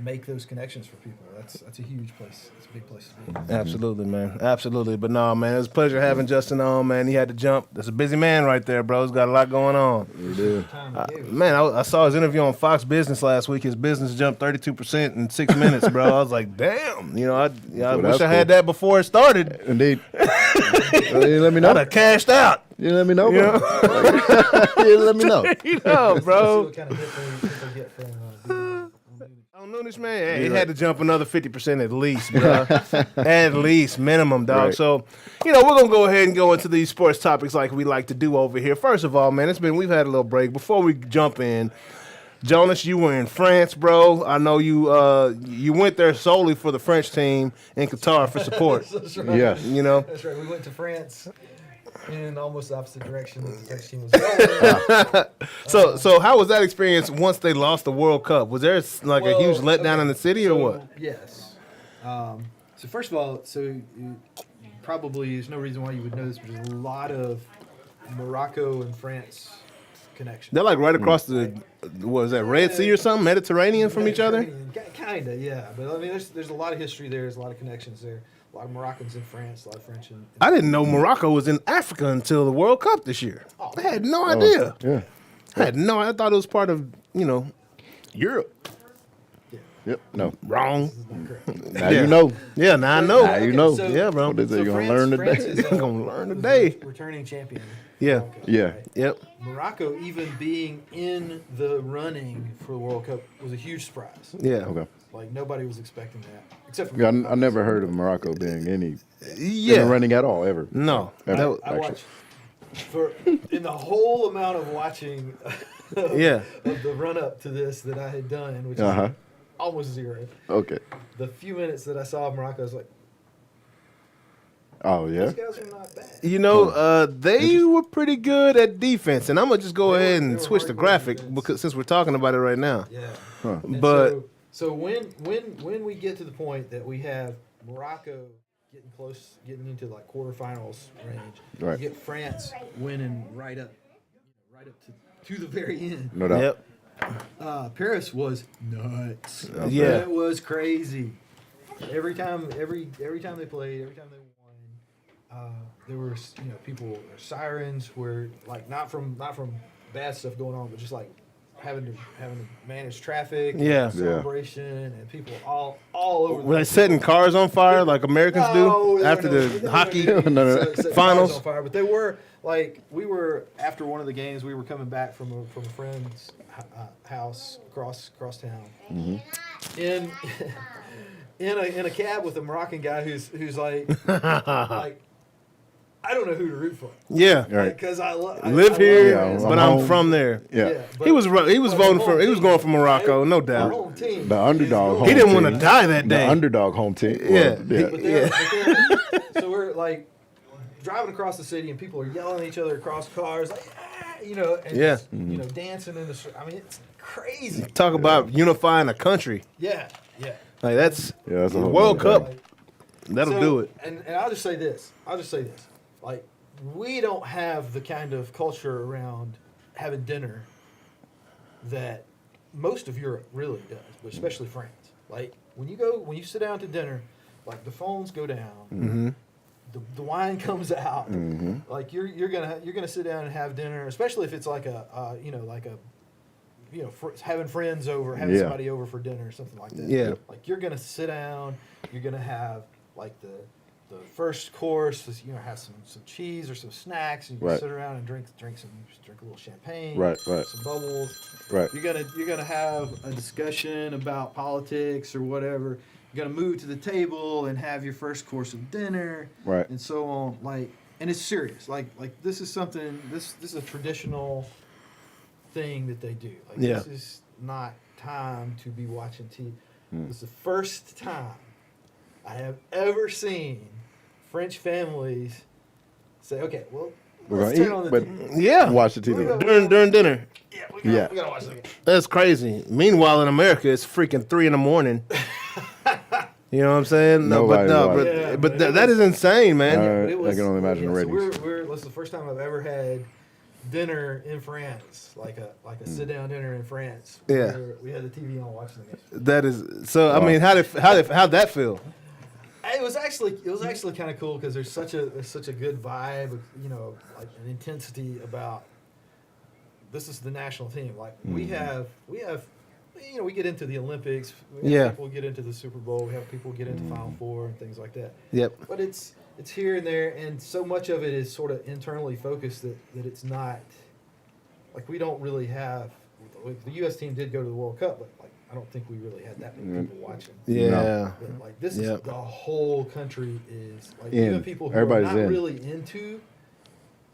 make those connections for people. That's a huge place. It's a big place to be. Absolutely, man. Absolutely. But no, man, it was a pleasure having Justin on, man. He had to jump. That's a busy man right there, bro. He's got a lot going on. You do. Man, I saw his interview on Fox Business last week. His business jumped 32% in 6 minutes, bro. I was like, damn. You know, I wish I had that before it started. Indeed. You let me know. I'd have cashed out. You let me know, You bro. know? You let me know. You know, bro. What kind of hit they get from On Nunes, man, he had to jump another 50% at least, bro. At least, minimum, dog. Right. So, you know, we're gonna go ahead and go into these sports topics like we like to do over here. First of all, man, we've had a little break. Before we jump in, Jonas, you were in France, bro. I know you went there solely for the French team in Qatar for support. That's right. Yes. You know, That's right. We went to France in almost the opposite direction that the French team was going. so how was that experience once they lost the World Cup? Was there like a huge letdown in the city or what? Yes. So first of all, probably there's no reason why you would know this, but there's a lot of Morocco and France connection. They're like right across the, what is that, Red Sea or something? Mediterranean from each other? Kinda, yeah. But I mean, there's a lot of history there. There's a lot of connections there. A lot of Moroccans in France, a lot of French in I didn't know Morocco was in Africa until the World Cup this year. I had no idea. Yeah. I thought it was part of, Europe. Yep. No. Wrong. Now you know. Yeah, now I know. Now you know. Yeah, bro. What is it? So You're going to France- learn today? France is, You're gonna learn today. returning champion. Yeah. World Cup, Yeah. right? Yep. Morocco even being in the running for the World Cup was a huge surprise. Yeah. Okay. Like nobody was expecting that, except for Yeah, I never heard of Morocco being in Yeah. the running at all, ever. No. Ever, I actually. watched in the whole amount of watching Yeah. of the run up to this that I had done, which Uh-huh. is almost zero. Okay. The few minutes that I saw of Morocco, I was like, Oh, yeah? these guys are not bad. They were pretty good at defense, and I'm gonna just go They ahead were and switch the hardcore graphic defense. because since we're talking about it right now. Yeah. Huh. And But so when we get to the point that we have Morocco getting into like quarterfinals range, Right. you get France winning right up to the very end. No doubt. yep. Paris was nuts. Yeah. It was crazy. Every time they played, every time they won, there were people sirens were like not from bad stuff going on, but just like having to manage traffic, Yeah. celebration, and people all over. Were they setting cars on fire like Americans do after the hockey Set finals? cars on fire, but they were like we were after one of the games. We were coming back from a friend's house across town, in a cab with a Moroccan guy who's like I don't know who to root for. Yeah. Right. Because I Live here, Yeah, but I'm I'm home. from there. Yeah. but- He was voting but for. He was going for Morocco, right? no Our doubt. home team The underdog is home He didn't want to team. die that The day. underdog home team. Yeah. Well, But Yeah. so we're like driving across the city and people are yelling at each other across cars, like, and Yeah. just, dancing in the street. I mean, it's crazy. Talk about unifying a country. Yeah. Like that's Yeah, that's a the whole World nother Cup. thing. That'll do it. And I'll just say this. Like we don't have the kind of culture around having dinner that most of Europe really does, but especially France. Like when you sit down to dinner, like the phones go down, the wine comes out. Like you're gonna sit down and have dinner, especially if it's like having friends over, having somebody over for dinner or something like that. Yeah. Like you're gonna sit down, you're gonna have like the first course is, have some cheese or some snacks, and you can sit around and drink a little champagne, some bubbles. Right. You're gonna have a discussion about politics or whatever. You're gonna move to the table and have your first course of dinner, Right. and so on. And it's serious. Like this is something. This is a traditional thing that they do. This is not time to be watching TV. This is the first time I have ever seen French families say, "Okay, well, We're let's gonna turn on eat, the but TV." Yeah. watch the TV. During dinner. We gotta watch the game. That's crazy. Meanwhile, in America, it's freaking 3 a.m. You know what I'm saying? Nobody But that is insane, man. I can only imagine the ratings. This is the first time I've ever had dinner in France, like a sit down dinner in France. Yeah. We had the TV on watching the game. That is so. I mean, how'd that feel? It was actually kind of cool because there's such a good vibe, like an intensity about. This is the national team. Like we have, we get into the Olympics. We have people get into the Super Bowl. We have people get into Final Four and things like that. Yep. But it's here and there, and so much of it is sort of internally focused that it's not. Like we don't really have. The U.S. team did go to the World Cup, but like I don't think we really had that many people watching. Yeah. But like this is the whole country is like In. even people who Everybody's are not in. really into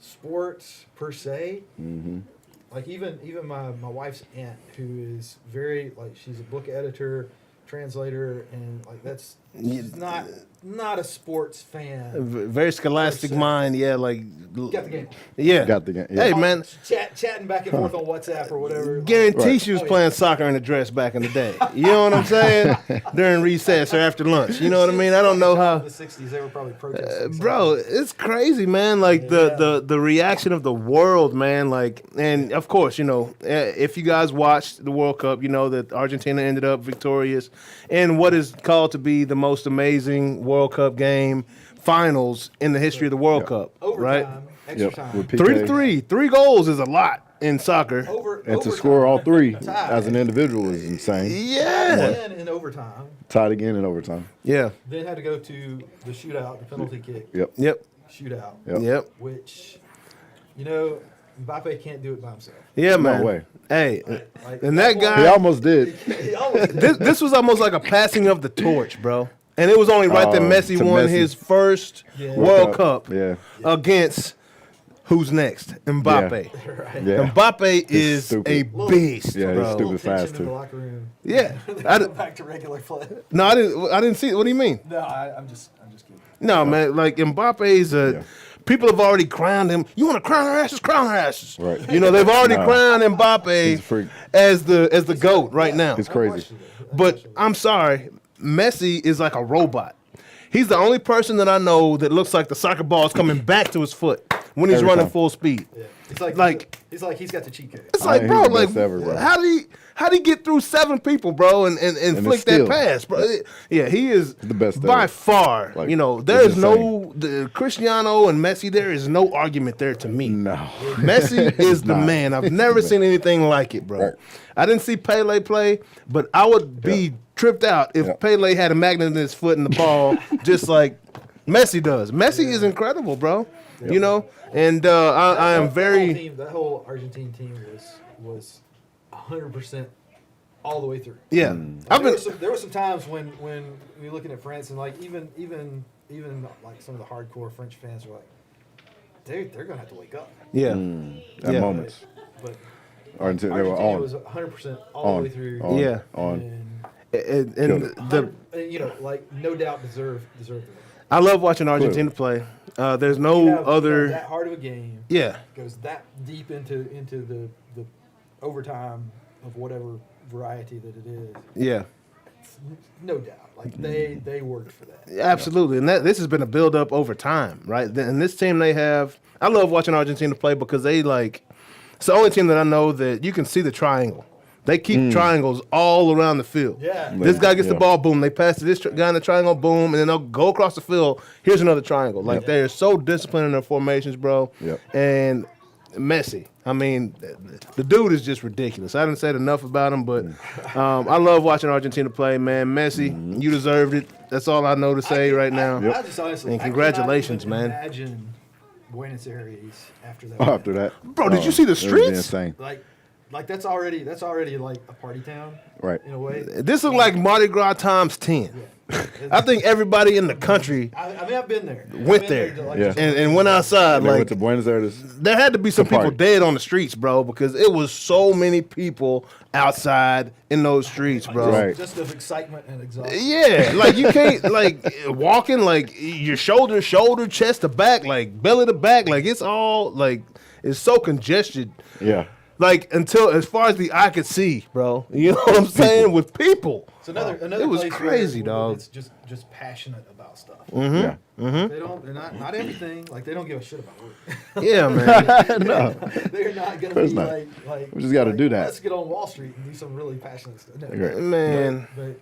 sports per se. Like even my wife's aunt, who is very like she's a book editor, translator, and like she's not a sports fan. Very scholastic mind. Yeah, like Got the game. Yeah. Got the game. Hey, man. Chatting back and forth on WhatsApp or whatever. Guarantee she was playing soccer in a dress back in the day. You know what I'm saying? During recess or after lunch. You know what I mean? I don't know how. In the '60s, they were probably protesting. Bro, it's crazy, man. Like the reaction of the world, man. Like, and of course, if you guys watched the World Cup, you know that Argentina ended up victorious in what is called to be the most amazing World Cup game finals in the history of the World Cup. Right? Overtime, extra time. With PK. 3-3. 3 goals is a lot in soccer. And to Overtime. score all three Tied. as an individual is insane. Yeah. Then in overtime, Tied again in overtime. Yeah. then had to go to the shootout, the penalty kick Yep. shootout, Yep. which, Mbappe can't do it by himself. Yeah, man. way. Hey, Like, and that He guy, almost did. he almost did. this was almost like a passing of the torch, bro. And it was only right that Messi to won Messi. his first Yeah. World Cup Yeah. against who's next? Mbappe. Right. Yeah. Mbappe is stupid. a beast, Yeah, he's bro. stupid. Little tension fast, in too. the locker room. Yeah. Go back to regular play. No, I didn't see it. What do you mean? No, I'm just kidding. No, man. Like Mbappe's Yeah. people have already crowned him. You want to crown our asses? Crown our asses. Right. They've already Nah. crowned He's a Mbappe freak. as the GOAT right now. It's crazy. But I'm sorry, Messi is like a robot. He's the only person that I know that looks like the soccer ball is coming back to his foot when he's Every running time. full speed. Yeah. He's like he's got the cheat code. It's like, he's bro, the like best ever, bro. how did he get through 7 people, bro, and flick that still- pass, bro? Yeah, he is the best by ever. far. Like, There it's is no the Cristiano and Messi. There is no argument there to me. No. Messi is the not. man. I've never seen anything like it, bro. Right. I didn't see Pele play, but I would be tripped out if Yeah. Pele had a magnet in his foot and the ball, just like Messi does. Messi is incredible, bro. And I am very. That whole Argentine team was 100% all the way through. Yeah, There were some times when you're looking at France and like even like some of the hardcore French fans are like, they're gonna have to wake up. Yeah. At Yeah. moments. But Argentina, they were Argentina on. was 100% all the way through. On. Yeah. On. And And the like no doubt deserved it. I love watching Argentina play. There's You no have other. that hard of a game. Yeah, Goes that deep into the overtime of whatever variety that it is. yeah, No doubt. Like they worked for that. Absolutely, and this has been a build up over time, right? And this team they have, I love watching Argentina play because they it's the only team that I know that you can see the triangle. They keep triangles all around the field. Yeah. This guy gets the ball, boom. They pass to this guy in the triangle, boom, and then they'll go across the field. Here's another triangle. Like they are so disciplined in their formations, bro. Yep. And Messi. I mean, the dude is just ridiculous. I haven't said enough about him, but I love watching Argentina play, man. Messi, you deserved it. That's all I know to say right now. I just honestly, And congratulations, I cannot even man. Imagine Buenos Aires after that. After that, Bro, did you see the it would be streets? insane. Like that's already like a party town, Right. in a way. This is like Mardi Gras times 10. I think everybody in the country I mean, I've been there. went I've been there to, like, Yeah. just- and went outside. They went Like to Buenos Aires. there had to be some to party. people dead on the streets, bro, because it was so many people outside in those streets, bro. Right. Just of excitement and exhaustion. Yeah, like you can't walking like your shoulder, chest to back, like belly to back, like it's all like it's so congested. Yeah. Like until as far as the eye could see, bro. You know what I'm saying? With people. It's another It was place crazy, where dog. It's just passionate about stuff. Yeah. They don't. They're not everything. Like they don't give a shit about work. Yeah, man. No. They're not gonna course be not. like. We just gotta do that. Let's get on Wall Street and do some really passionate stuff. No, Right. Man. But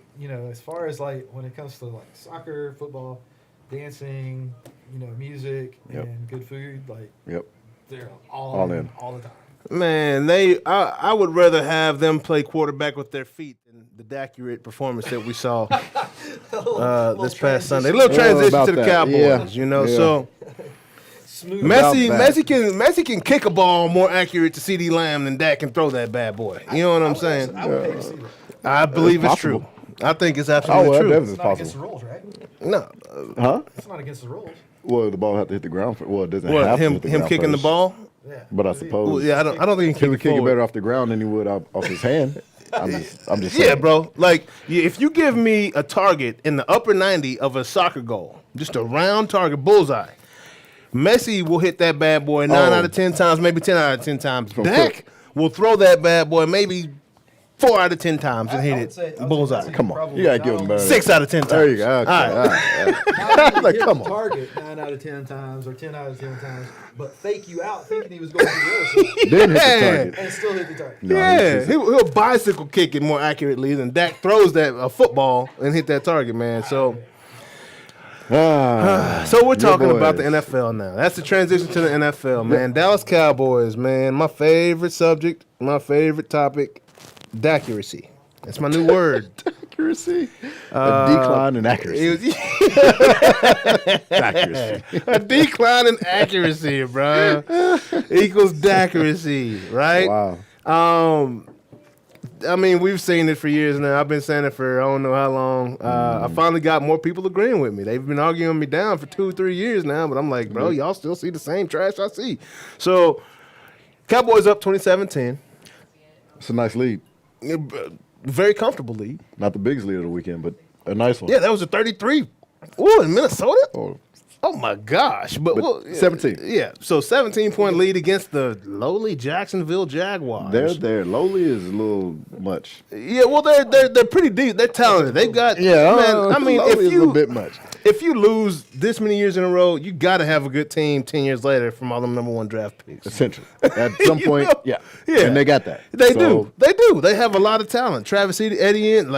as far as like when it comes to like soccer, football, dancing, music Yep. and good food, like Yep. they're All all in. all the time. Man, I would rather have them play quarterback with their feet than the accurate performance that we saw this past Sunday. Little transition about to the that. Cowboys, Yeah. Yeah. So Smooth. Messi can kick a ball more accurate to CD Lamb than Dak can throw that bad boy. You know what I'm saying? I would pay to see that. I believe it's possible. true. I think it's Oh, absolutely well, true. definitely It's not against the possible. rules, right? No, Huh? It's not against the rules. Well, the ball had to hit the ground. Well, it doesn't what have to him hit the him ground kicking the first. ball? Yeah. But I suppose Well, yeah, I don't think he he can would kick it forward. better off the ground than he would off his hand. I'm just saying. Yeah, bro. Like, if you give me a target in the upper 90 of a soccer goal, just a round target, bullseye, Messi will hit that bad boy 9 out of 10 times, maybe 10 out of 10 times. From Dak quick. will throw that bad boy maybe 4 out of 10 times and I hit would it say bullseye. Come on, probably you gotta not give him only- better. 6 out of 10 times. There you go. Okay. All right. All right. Not only Like, hit come the on. target 9 out of 10 times or 10 out of 10 times, but fake you out thinking he was going to the other side Then hit the Yeah. target. and still hit the target. No, Yeah, he's he'll bicycle kick it more accurately than Dak throws that a football and hit that target, man. So just- we're talking about the boys. NFL now. That's the transition to the NFL, man. Dallas Cowboys, man. My favorite subject, my favorite topic, accuracy. That's my new word. accuracy. A decline in accuracy. It was accuracy. a decline in accuracy, bro. Equals accuracy, right? Wow. I mean, we've seen it for years now. I've been saying it for I don't know how long. I finally got more people agreeing with me. They've been arguing me down for 2-3 years now, but I'm like, bro, y'all still see the same trash I see. So, Cowboys up 27-10. It's a nice lead. Very comfortable lead. Not the biggest lead of the weekend, but a nice one. Yeah, that was a 33. Ooh, in Minnesota? Oh, Oh, my gosh. But well, 17. Yeah, so 17-point lead against the lowly Jacksonville Jaguars. they're lowly is a little much. Yeah, well, they're pretty deep. They're talented. They've got man. I mean, lowly if is you a bit much. if you lose this many years in a row, you got to have a good team 10 years later from all them number 1 draft picks. Essential. At some You point, know? yeah. Yeah. And they got that. They So, do. They have a lot of talent. Travis Etienne,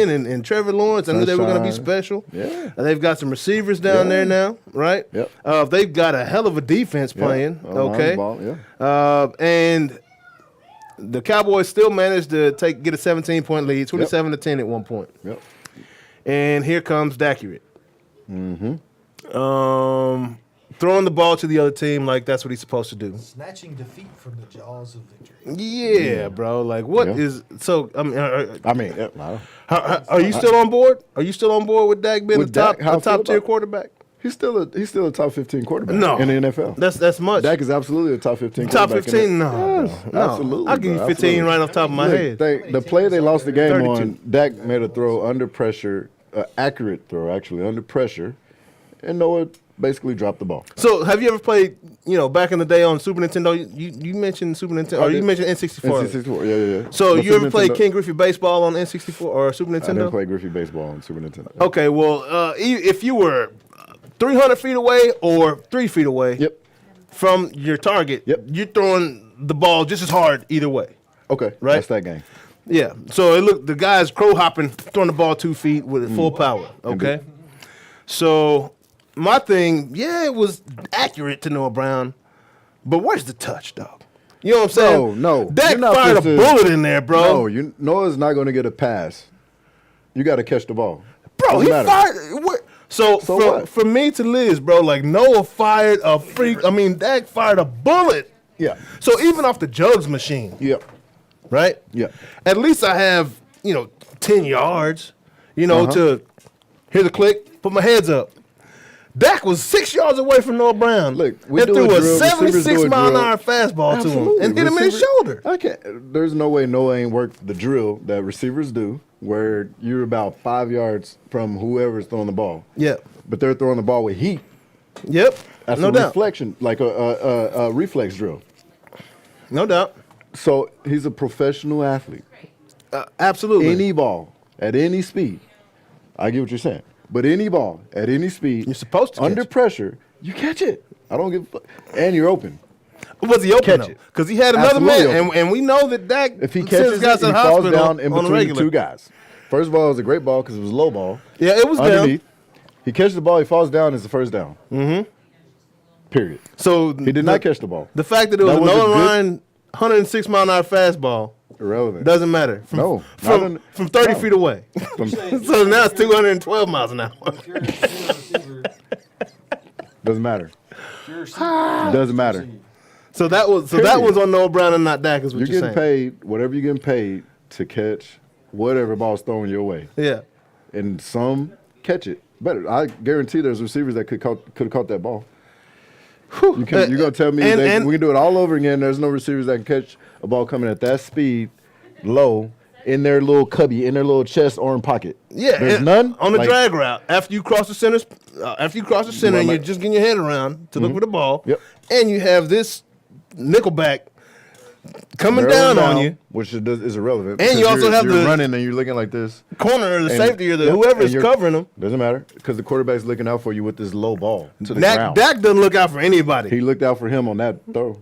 and Trevor Lawrence. I knew they were going to be Sunshine. special. Yeah. And they've got some receivers down Yeah. there now, right? Yep. They've got a hell of a defense Yeah. playing. Line Okay. ball, yeah. And the Cowboys still managed to get a 17-point lead, 27-10 at one point. Yep. And here comes Accurate. Throwing the ball to the other team like that's what he's supposed to do. Snatching defeat from the jaws of victory. Yeah, bro. Like, what Yeah. is so? I mean, I mean, yeah, no. are you still on board? Are you still on board with Dak being With the top, Dak, how I feel tier about- quarterback? He's still a top 15 quarterback No, in the NFL. That's much. Dak is absolutely a top 15 Top quarterback. 15? No, Yes, no. absolutely. I'll give you bro, 15 absolutely. right off the top of my Look, head. the play they lost the game 32. on, Dak made a throw under pressure, accurate throw actually, under pressure. And Noah basically drop the ball. So have you ever played, back in the day on Super Nintendo? You mentioned Super Nintendo, or you mentioned N64. N64, yeah. So No, you ever Super played Nintendo. King Griffey baseball on N64 or Super Nintendo? I didn't play Griffey baseball on Super Nintendo. Okay, well, if you were 300 feet away or 3 feet away Yep. from your target, Yep. you're throwing the ball just as hard either way. Okay, Right. that's that game. Yeah. So the guy's crow hopping, throwing the ball 2 feet with full power. Okay. Indeed. So my thing, it was accurate to Noah Brown, but where's the touch, dog? You know what I'm saying? No. Dak You're not fired a supposed to- bullet in there, bro. No, Noah's not going to get a pass. You got to catch the ball. Bro, Doesn't he matter. fired. So what? for me to Liz, bro, like Noah fired a freak. I mean, Dak fired a bullet. Yeah. So even off the jugs machine, Yep. right? Yeah. At least I have 10 yards, Uh-huh. to hear the click, put my heads up. Dak was 6 yards away from Noah Brown. Look, we and do threw a a drill, receivers 76 do a mile an drill. hour fastball to him Absolutely. and hit him in his Receiver- shoulder. I can't. There's no way Noah ain't worked the drill that receivers do, where you're about 5 yards from whoever's throwing the ball. Yeah. But they're throwing the ball with heat. Yep. That's No a doubt. reflection, like a reflex drill. No doubt. So he's a professional athlete. Absolutely. Any ball at any speed, I get what you're saying. But any ball at any speed, You're supposed to under catch it. pressure, you catch it. I don't give a fuck. And you're open. Was he open Catch though? it. Because he had another Absolutely man, open. and we know that Dak If he sends catches guys it, to he the falls hospital down in on a between the regular. two guys. First of all, it was a great ball because it was low ball. Yeah, it was down. Underneath. He catches the ball, he falls down, it's the first down. Mm-hmm. Period. So He did not catch the ball. The fact that it was That a was a Nolan good- Ryan 106 mile an hour fastball Irrelevant. doesn't matter. From, No, from, not in- from 30 no. feet away. So now it's 212 miles an hour. If you're a receiver, Doesn't matter. if you're a receiver, Doesn't matter. So that was on Noah Brown and not Dak is what You're you're getting saying. paid, whatever you're getting paid to catch whatever ball's thrown your way. Yeah. And some catch it better. I guarantee there's receivers that could have caught that ball. You're going to tell me and- we can do it all over again. There's no receivers that can catch a ball coming at that speed, low, in their little cubby, in their little chest or in pocket. Yeah, There's and none? on the Like, drag route. After you cross the center, and you're just getting your head around to look for the ball, Yep. and you have this nickelback coming barreling down on you, which is irrelevant. And you because also you're- have you're the- running and you're looking like this. corner or the And- safety or yep, whoever's and you're- covering them. Doesn't matter because the quarterback's looking out for you with this low ball to the ground. Dak doesn't look out for anybody. He looked out for him on that throw.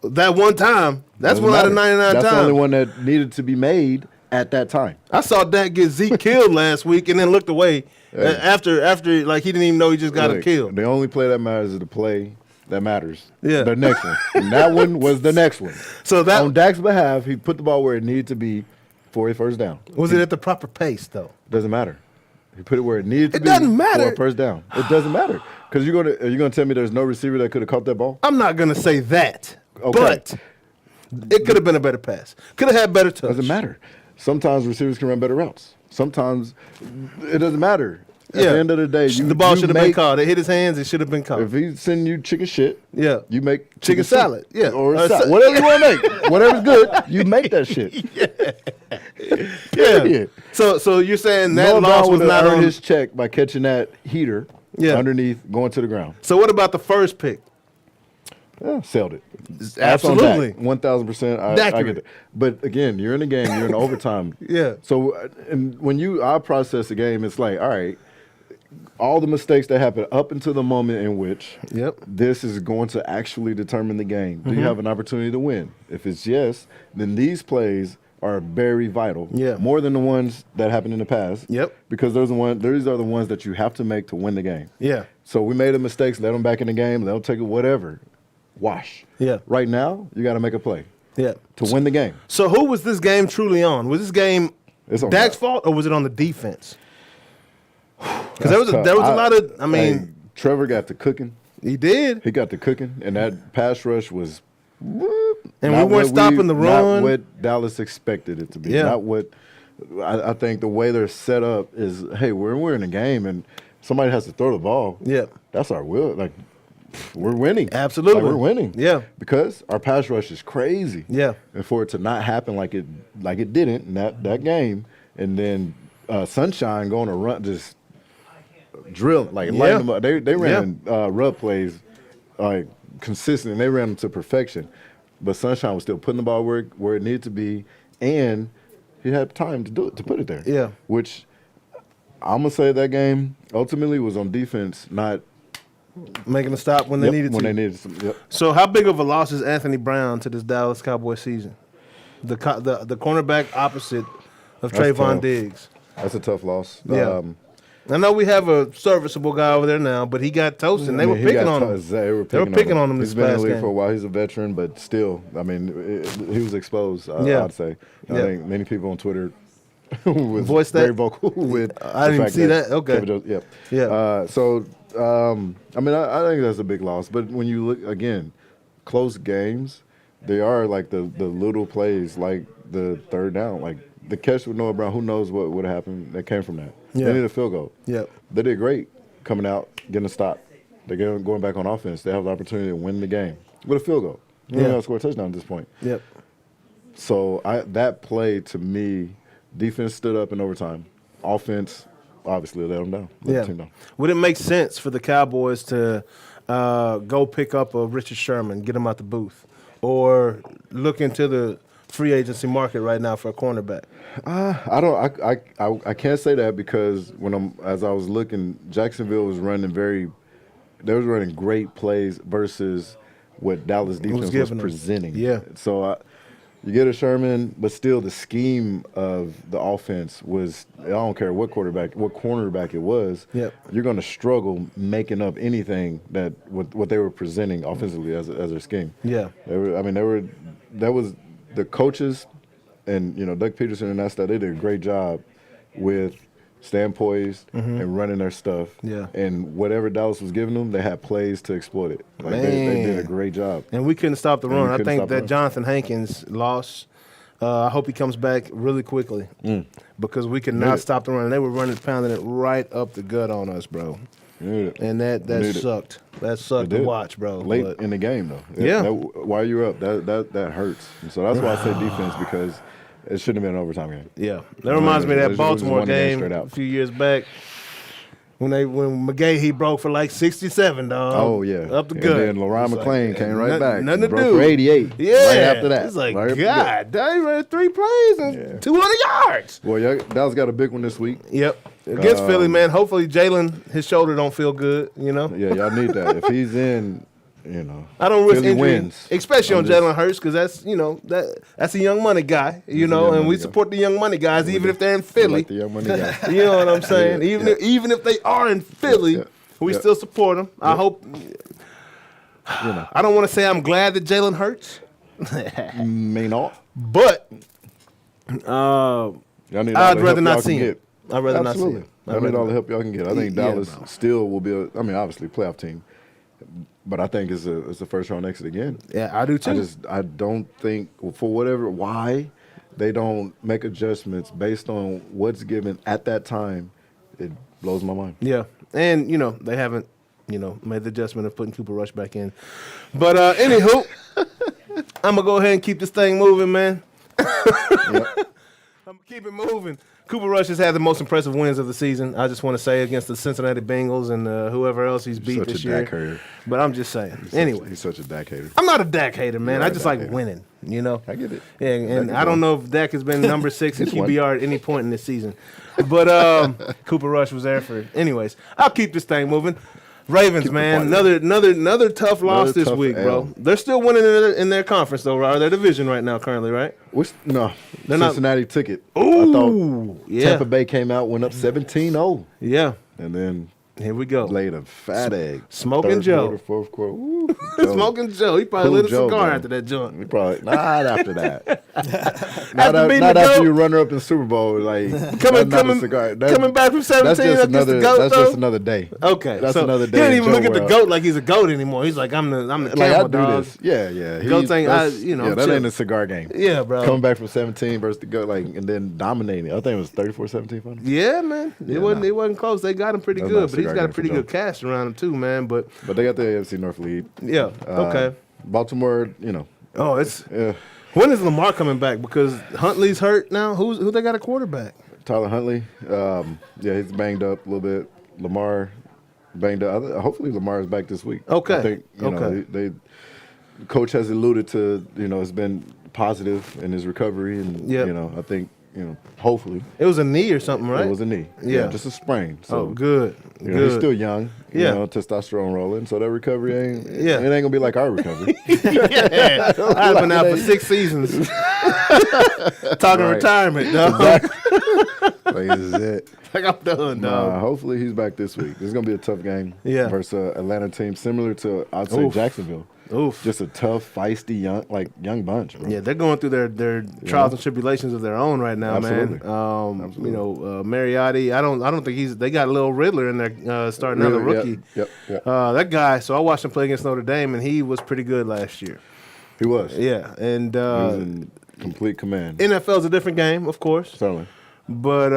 That one time, that's Doesn't one out of matter. 99 That's the only times. one that needed to be made at that time. I saw Dak get Zeke killed last week and then looked away after like he didn't even know he just got him Look, killed. The only play that matters is the play that matters. Yeah. The next one. And that one was the next one. So that On Dak's behalf, he put the ball where it needed to be for a first down. was it at the proper pace though? Doesn't matter. He put it where it needed to It be doesn't matter. for a first down. It doesn't matter. Because are you gonna tell me there's no receiver that could have caught that ball? I'm not gonna say that, Okay. but it could have been a better pass. Could have had better touch. Doesn't matter. Sometimes receivers can run better routes. Sometimes it doesn't matter. At the end of the day, the ball you should have been make- called. It hit his hands. It should have been called. If he's sending you chicken shit, Yeah. you make Chicken salad, yeah. or Or whatever you want to make, whatever's good, you make that shit. Period. So you're saying that Noah loss Brown was would have not earned on. his check by catching that heater underneath, going to the ground. So what about the first pick? Yeah, sailed it. Absolutely. 1,000%. I Accurate. get it. But again, you're in the game. You're in overtime. Yeah. So, and when I process the game, it's like, all right, all the mistakes that happen up until the moment in which Yep. this is going to actually determine the game. Mm-hmm. Do you have an opportunity to win? If it's yes, then these plays are very vital. Yeah. More than the ones that happened in the past. Yep. Because these are the ones that you have to make to win the game. Yeah. So we made the mistakes, let them back in the game, let them take it, whatever. Wash. Yeah. Right now, you got to make a play Yeah. to win the game. So who was this game truly on? Was this game It's on Dak's Dak. fault or was it on the defense? Because That's there was tough. a lot of. I mean, Hey, Trevor got the cooking. he did, He got the cooking, and that pass rush was. and not we weren't what stopping the Not run. what Dallas expected it to be. Yeah. Not what. I think the way they're set up is, hey, we're in a game, and somebody has to throw the ball. Yeah. That's our will. Like, we're winning. Absolutely. Like, we're winning. Yeah. Because our pass rush is crazy. Yeah. And for it to not happen like it didn't in that game, and then Sunshine going to run just drilling, like lighting them up. They ran rub plays like consistent, and they ran them to perfection. But Sunshine was still putting the ball where it needed to be, and he had time to do it, to put it there. Yeah. Which I'm gonna say that game ultimately was on defense, not Making a stop when they needed to. When they needed some. Yep. So how big of a loss is Anthony Brown to this Dallas Cowboys season? The cornerback opposite of That's Trayvon tough. Diggs. That's a tough loss. Yeah. I know we have a serviceable guy over there now, but he got toasted. And they were picking on him. They were picking on him this He's been in past the league game. for a while. He's a veteran, but still, I mean, he was exposed. I'd say. I think many people on Twitter was Voiced that? very vocal with. I the didn't fact see that. Okay. Kevin Jones, yep. Yeah. I mean, I think that's a big loss. But when you look again, close games, they are like the little plays, like the third down, like the catch with Noah Brown. Who knows what would have happened? That came from that. Yeah. They needed a field goal. Yep. They did great coming out, getting a stop. They're going back on offense. They have the opportunity to win the game with a field goal. You don't have to score a touchdown at this point. Yep. So that play to me, defense stood up in overtime. Offense obviously let them down. Let the team down. Would it make sense for the Cowboys to go pick up a Richard Sherman, get him out the booth, or look into the free agency market right now for a cornerback? I can't say that because as I was looking, Jacksonville was running great plays versus what Dallas defense was presenting. Yeah. So you get a Sherman, but still the scheme of the offense was, I don't care what cornerback it was, you're going to struggle making up anything that what they were presenting offensively as their scheme. Yeah. That was the coaches and, Doug Peterson and that stuff, they did a great job with staying poised and running their stuff. Yeah. And whatever Dallas was giving them, they had plays to exploit it. Like they did a great job. And we couldn't stop the run. I think that Jonathan Hankins loss, I hope he comes back really quickly because we could not stop the run. And they were pounding it right up the gut on us, bro. And that sucked. That sucked to watch, bro. Late in the game, though. Yeah. While you're up, that hurts. And so that's why I say defense, because it shouldn't have been an overtime game. Yeah. That reminds me of that Baltimore game straight out. a few years back when McGahee broke for like 67, dog. Oh, yeah. Up the gut. And then LaRon McClain came right back. Nothing to broke do. for 88. Yeah. Right after that. It's like, right God, he ran 3 plays and 200 yards. Well, Dallas got a big one this week. Yep. Against Philly, man. Hopefully Jalen, his shoulder don't feel good, Yeah, y'all need that. If he's in, I don't risk Philly injury, wins. especially on Jalen Hurts, because that's a young money guy, and we support the young money guys, even if they're in Philly. Like the young money guy. You know what I'm saying? Even if they are in Philly, we still support them. I hope. I don't want to say I'm glad that Jalen hurts, May not. but Y'all need I'd rather not see him. I'd rather Absolutely. not see him. Y'all need all the help y'all can get. I think Dallas still will be obviously a playoff team. But I think it's a first round exit again. Yeah, I do too. I don't think why they don't make adjustments based on what's given at that time. It blows my mind. Yeah, and they haven't made the adjustment of putting Cooper Rush back in. But anywho, I'm gonna go ahead and keep this thing moving, man. I'm gonna keep it moving. Cooper Rush has had the most impressive wins of the season. I just want to say against the Cincinnati Bengals and whoever else he's beat this year. Dak hater. But I'm just saying. Anyway, he's such a Dak hater. I'm not a Dak hater, man. You're I just a Dak like hater. winning. I get it. Yeah, and I don't know if Dak has been number 6 in He's won. QBR at any point in this season. But Cooper Rush was there for. Anyways, I'll keep this thing moving. Ravens, man, another tough loss this week, bro. They're still winning in their conference, though, right? Their division right now, currently, right? No, They're not- Cincinnati took it. Ooh, I thought yeah. Tampa Bay came out, went up 17-0, Yeah, and then here we go. laid a fat egg. Smoking Third Joe. quarter, fourth quarter. Ooh, Smoking Joe. He probably Cool lit a Joe, cigar bro. after that joint. We probably not after that. After beating not the after GOAT. you runner up in Super Bowl, like Coming not a cigar. back from 17 That's just against another. the GOAT, That's though? just another day. Okay, That's so another day He didn't in even look Joe at the world. GOAT like he's a GOAT anymore. He's like, I'm the Like camel I do dog. this. Yeah. Goat thing, that's- I'm that chill. ain't a cigar game. Yeah, bro. Coming back from 17 versus the GOAT, and then dominating. I think it was 34-17. Final. Yeah, man. It wasn't close. They got him pretty That's good, not a but he's cigar got a game for pretty Joe. good cast around him too, man. But But they got the AFC North lead. yeah, okay. Baltimore, Oh, it's yeah. when is Lamar coming back? Because Huntley's hurt now. Who they got a quarterback? Tyler Huntley, yeah, he's banged up a little bit. Lamar banged up. Hopefully Lamar is back this week. Okay. I think you know they coach has alluded to it's been positive in his recovery, and I think hopefully it was a knee or something, right? it was a knee. Yeah. Just a sprain. So good. he's still young. Yeah. Testosterone rolling, so that recovery ain't Yeah. it ain't gonna be like our recovery. Yeah, I've been out for 6 seasons. Talking retirement, dog. Like, this is it. Like I'm done, dog. Hopefully he's back this week. This is gonna be a tough game. Yeah. Versus Atlanta team similar to I'd say Jacksonville. Oof. Just a tough, feisty, young bunch, bro. Yeah, they're going through their trials and tribulations of their own right now, Absolutely. man. Absolutely. Mariotti. I don't think they got a little Riddler in there starting out, a rookie. Yep. That guy. So I watched him play against Notre Dame, and he was pretty good last year. He was. Yeah, and He was in complete command. NFL's a different game, of course, Certainly. but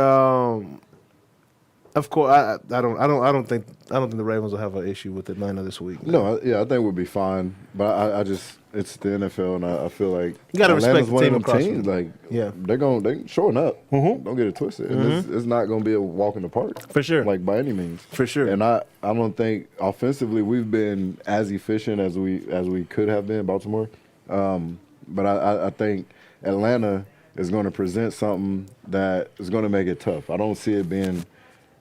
of course, I don't think the Ravens will have an issue with Atlanta this week. No, I think we'll be fine. But I just it's the NFL, and I feel like You gotta respect Atlanta's the one team of them across teams. from Like, Yeah. they're showing up. Don't get it twisted. And it's not going to be a walk in the park For sure. like by any means. For sure. And I don't think offensively we've been as efficient as we could have been, Baltimore. But I think Atlanta is going to present something that is going to make it tough. I don't see it being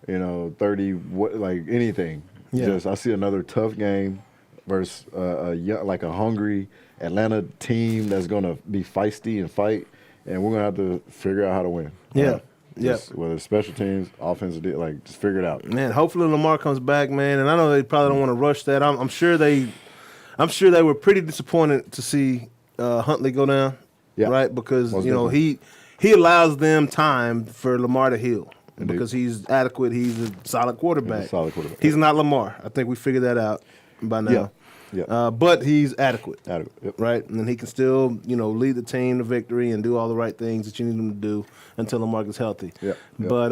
30 like anything. Yeah. I see another tough game versus a hungry Atlanta team that's going to be feisty and fight, and we're going to have to figure out how to win. Yeah. Whether it's special teams, offensive, just figure it out. Man, hopefully Lamar comes back, man. And I know they probably don't want to rush that. I'm sure they were pretty disappointed to see Huntley go down, right? Because Most he allows them time for Lamar to heal. Indeed. Because he's adequate. He's a solid quarterback. He's He's not Lamar. I think we figured that out by now. Yeah. But he's adequate. Yep. Right? And he can still, lead the team to victory and do all the right things that you need him to do until Lamar gets healthy. Yep. But,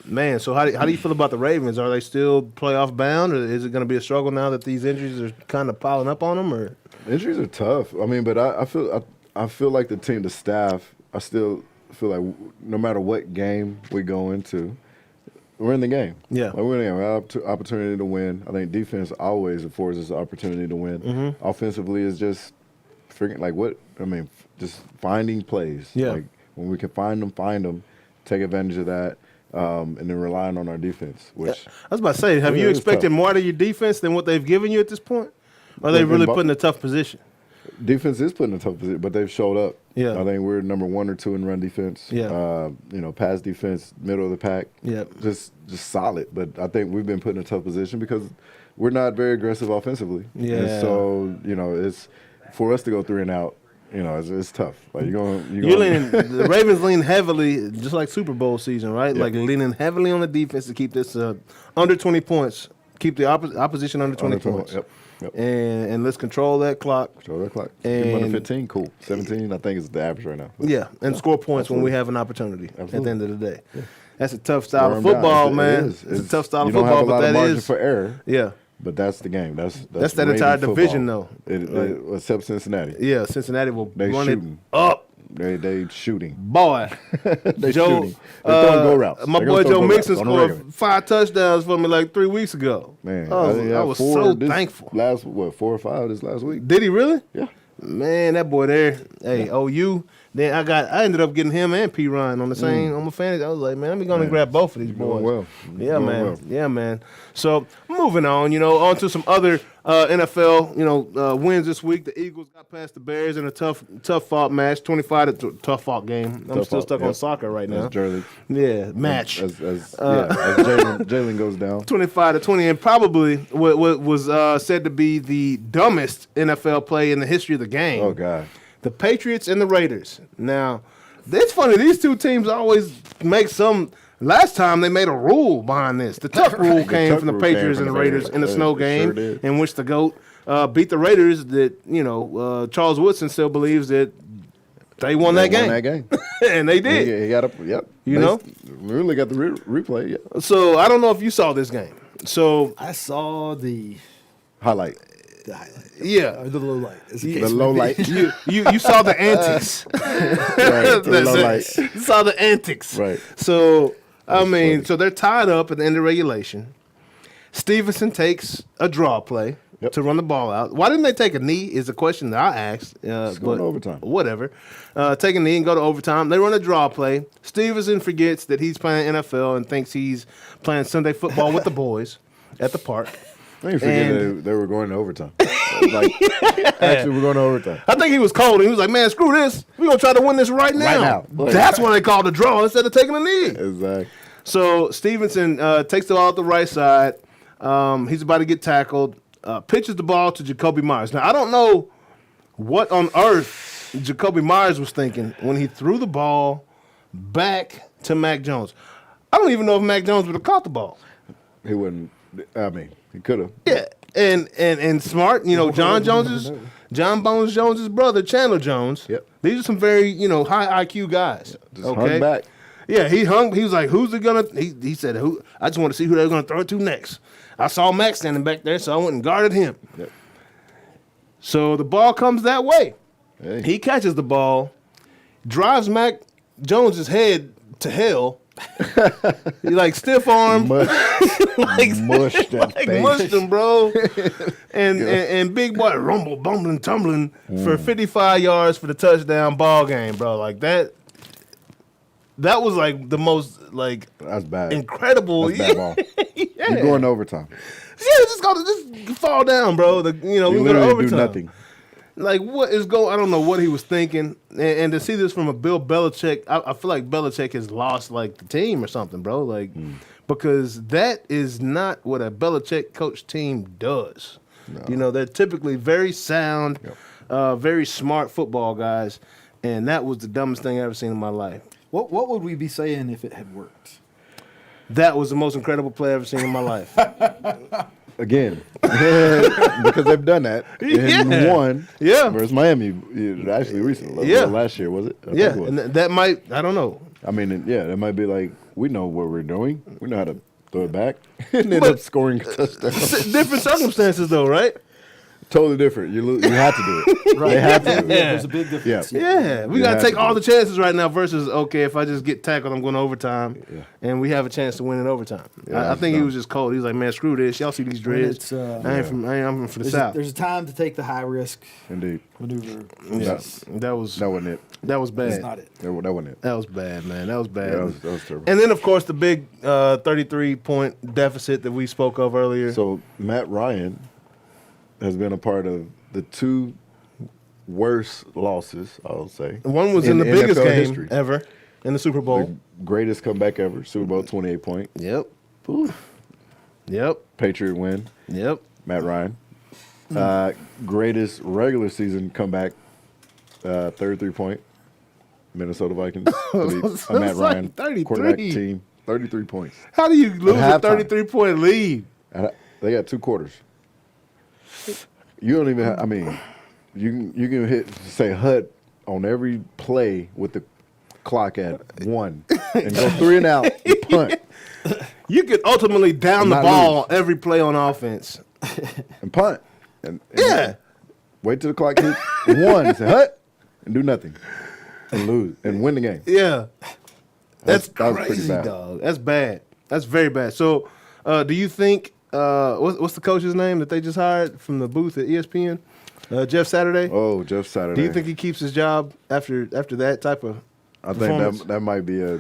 man, so how do you feel about the Ravens? Are they still playoff bound, or is it going to be a struggle now that these injuries are kind of piling up on them? Or Injuries are tough. I mean, but I feel like the staff, I still feel like no matter what game we go into, we're in the game. Yeah. Like we're in the game. We have opportunity to win. I think defense always affords us the opportunity to win. Mm-hmm. Offensively is just figuring just finding plays. Yeah. Like when we can find them, take advantage of that, and then relying on our defense. Which I was about to say, have you it's expected tough. more out of your defense than what they've given you at this point? Or are they really put in a tough position? defense is put in a tough position, but they've showed up. Yeah. I think we're number 1 or 2 in run defense. Yeah. Pass defense, middle of the pack. Yeah. Just solid. But I think we've been put in a tough position because we're not very aggressive offensively. Yeah. And so, it's for us to go 3 and out. It's tough. Like You're leaning. The Ravens lean heavily, just like Super Bowl season, right? Yeah. Like leaning heavily on the defense to keep this under 20 points, keep the opposition under 20 points. Yep. And let's control that clock. Control that clock. And- Keep under 15, cool. 17, I think is the average right now. Yeah, and score points when we have an opportunity at the Absolutely. end of the day. That's a tough style Wear of 'em down. football, It man. is. It's a tough style of you don't football, have a but lot that of margin is. for error. Yeah. But that's the game. That's that Ravens entire football. division, though. Except Cincinnati. Yeah, Cincinnati will They run shooting. it up. They shooing. Boy. They Joe, shooting. They're throwing go routes. My They're boy gonna throw Joe go Mixon routes on the regular. scored 5 touchdowns for me like 3 weeks ago. Man, I was so thankful. Last 4 or 5 this last week. Did he really? Yeah. Man, that boy there. Hey, OU. Then I ended up getting him and P. Ryan on the same on my fantasy. I was like, man, let me go and grab both of these boys. Doing well. Yeah, Doing man. well. Yeah, man. So moving on, on to some other NFL, wins this week. The Eagles got past the Bears in a tough fought match, 25 to tough fought game. I'm Tough still fought, stuck on yep. soccer right now. That's Jersey. Yeah, match. As Jalen goes down. 25-20, and probably what was said to be the dumbest NFL play in the history of the game. Oh God. The Patriots and the Raiders. Now, it's funny. These two teams always make some. Last time they made a rule behind this. The tough rule The came tough from the rule came Patriots from and the the Raiders Raiders. in the snow It game, sure did. in which the GOAT beat the Raiders. That Charles Woodson still believes that they won that game. Won that game. And they did. He got up. Yep. You know? We really got the replay. Yeah. So I don't know if you saw this game. So I saw the Highlight. highlight. yeah, Or the low light. as the The case low may be. light. you saw the antics. Right. The low light. You saw the antics. Right. So I mean, so they're tied up at the end of regulation. Stevenson takes a draw play to run the ball out. Why didn't they take a knee is a question that I asked. It's going to overtime. Whatever. Take a knee and go to overtime. They run a draw play. Stevenson forgets that he's playing NFL and thinks he's playing Sunday football with the boys at the park. I didn't forget they were going to overtime. Actually, we're going to overtime. I think he was cold. He was like, man, screw this. We're going to try to win this right now. That's when they called the draw instead of taking a knee. Exactly. So Stevenson takes the ball out the right side. He's about to get tackled. Pitches the ball to Jacoby Myers. Now, I don't know what on earth Jacoby Myers was thinking when he threw the ball back to Mac Jones. I don't even know if Mac Jones would have caught the ball. He wouldn't. I mean, he could have. Yeah, and smart, John Bones Jones's brother, Chandler Jones. Yep. These are some very, high IQ guys. Just hung back. Yeah, he hung. He was like, "Who's it gonna?" He said, "Who?" I just want to see who they're gonna throw it to next. I saw Mac standing back there, so I went and guarded him. Yep. So the ball comes that way. Hey. He catches the ball, drives Mac Jones's head to hell. He like stiff arm, mushed him, bro. and big boy rumble, bumbling, tumbling for 55 yards for the touchdown ball game, bro. Like that. That was like the most that's bad. Incredible. That's bad ball. You're going to overtime. Yeah, just fall down, bro. We go to overtime. Do nothing. Like, what is going? I don't know what he was thinking. And to see this from a Bill Belichick, I feel like Belichick has lost like the team or something, bro. Like, because that is not what a Belichick coach team does. No. They're typically very sound, very smart football guys, and that was the dumbest thing I've ever seen in my life. What would we be saying if it had worked? That was the most incredible play I've ever seen in my life. Again, because they've done that and won. Yeah. Whereas Miami, actually recently, last year, was it? I think it was. And that might, I don't know. I mean, that might be like, we know what we're doing. We know how to throw it back and end up scoring touchdowns. Different circumstances, though, right? Totally different. You have to do it. Right. They have to do it. There's a big difference. Yeah. We got to take all the chances right now versus, okay, if I just get tackled, I'm going to overtime, and we have a chance to win in overtime. I think he was just cold. He was like, man, screw this. Y'all see these dreads. I'm from the South. There's a time to take the high-risk maneuver. Yes. That wasn't it. That was bad. That's not it. That wasn't it. That was bad, man. That was bad. Yeah, that was terrible. And then, of course, the big 33-point deficit that we spoke of earlier. So Matt Ryan has been a part of the two worst losses, I would say. One was in the biggest NFL game history. ever in the Super Bowl. The greatest comeback ever, Super Bowl 28-point. Yep. Yep. Patriot win. Yep. Matt Ryan. Greatest regular season comeback, 33-point. Minnesota Vikings. A Matt Ryan 33. quarterback team. 33 points. How do you lose a halftime. 33-point lead? They got two quarters. You don't even have, I mean, you can say HUD on every play with the clock at 1 and go 3 and out and punt. You could ultimately down the ball every play on offense. And punt. And Yeah. wait till the clock hits 1 and say HUD and do nothing. And lose and win the game. Yeah. That's That was crazy, pretty bad. dog. That's bad. That's very bad. So, do you think what's the coach's name that they just hired from the booth at ESPN? Jeff Saturday. Oh, Jeff Saturday. Do you think he keeps his job after that type of? I think that might be a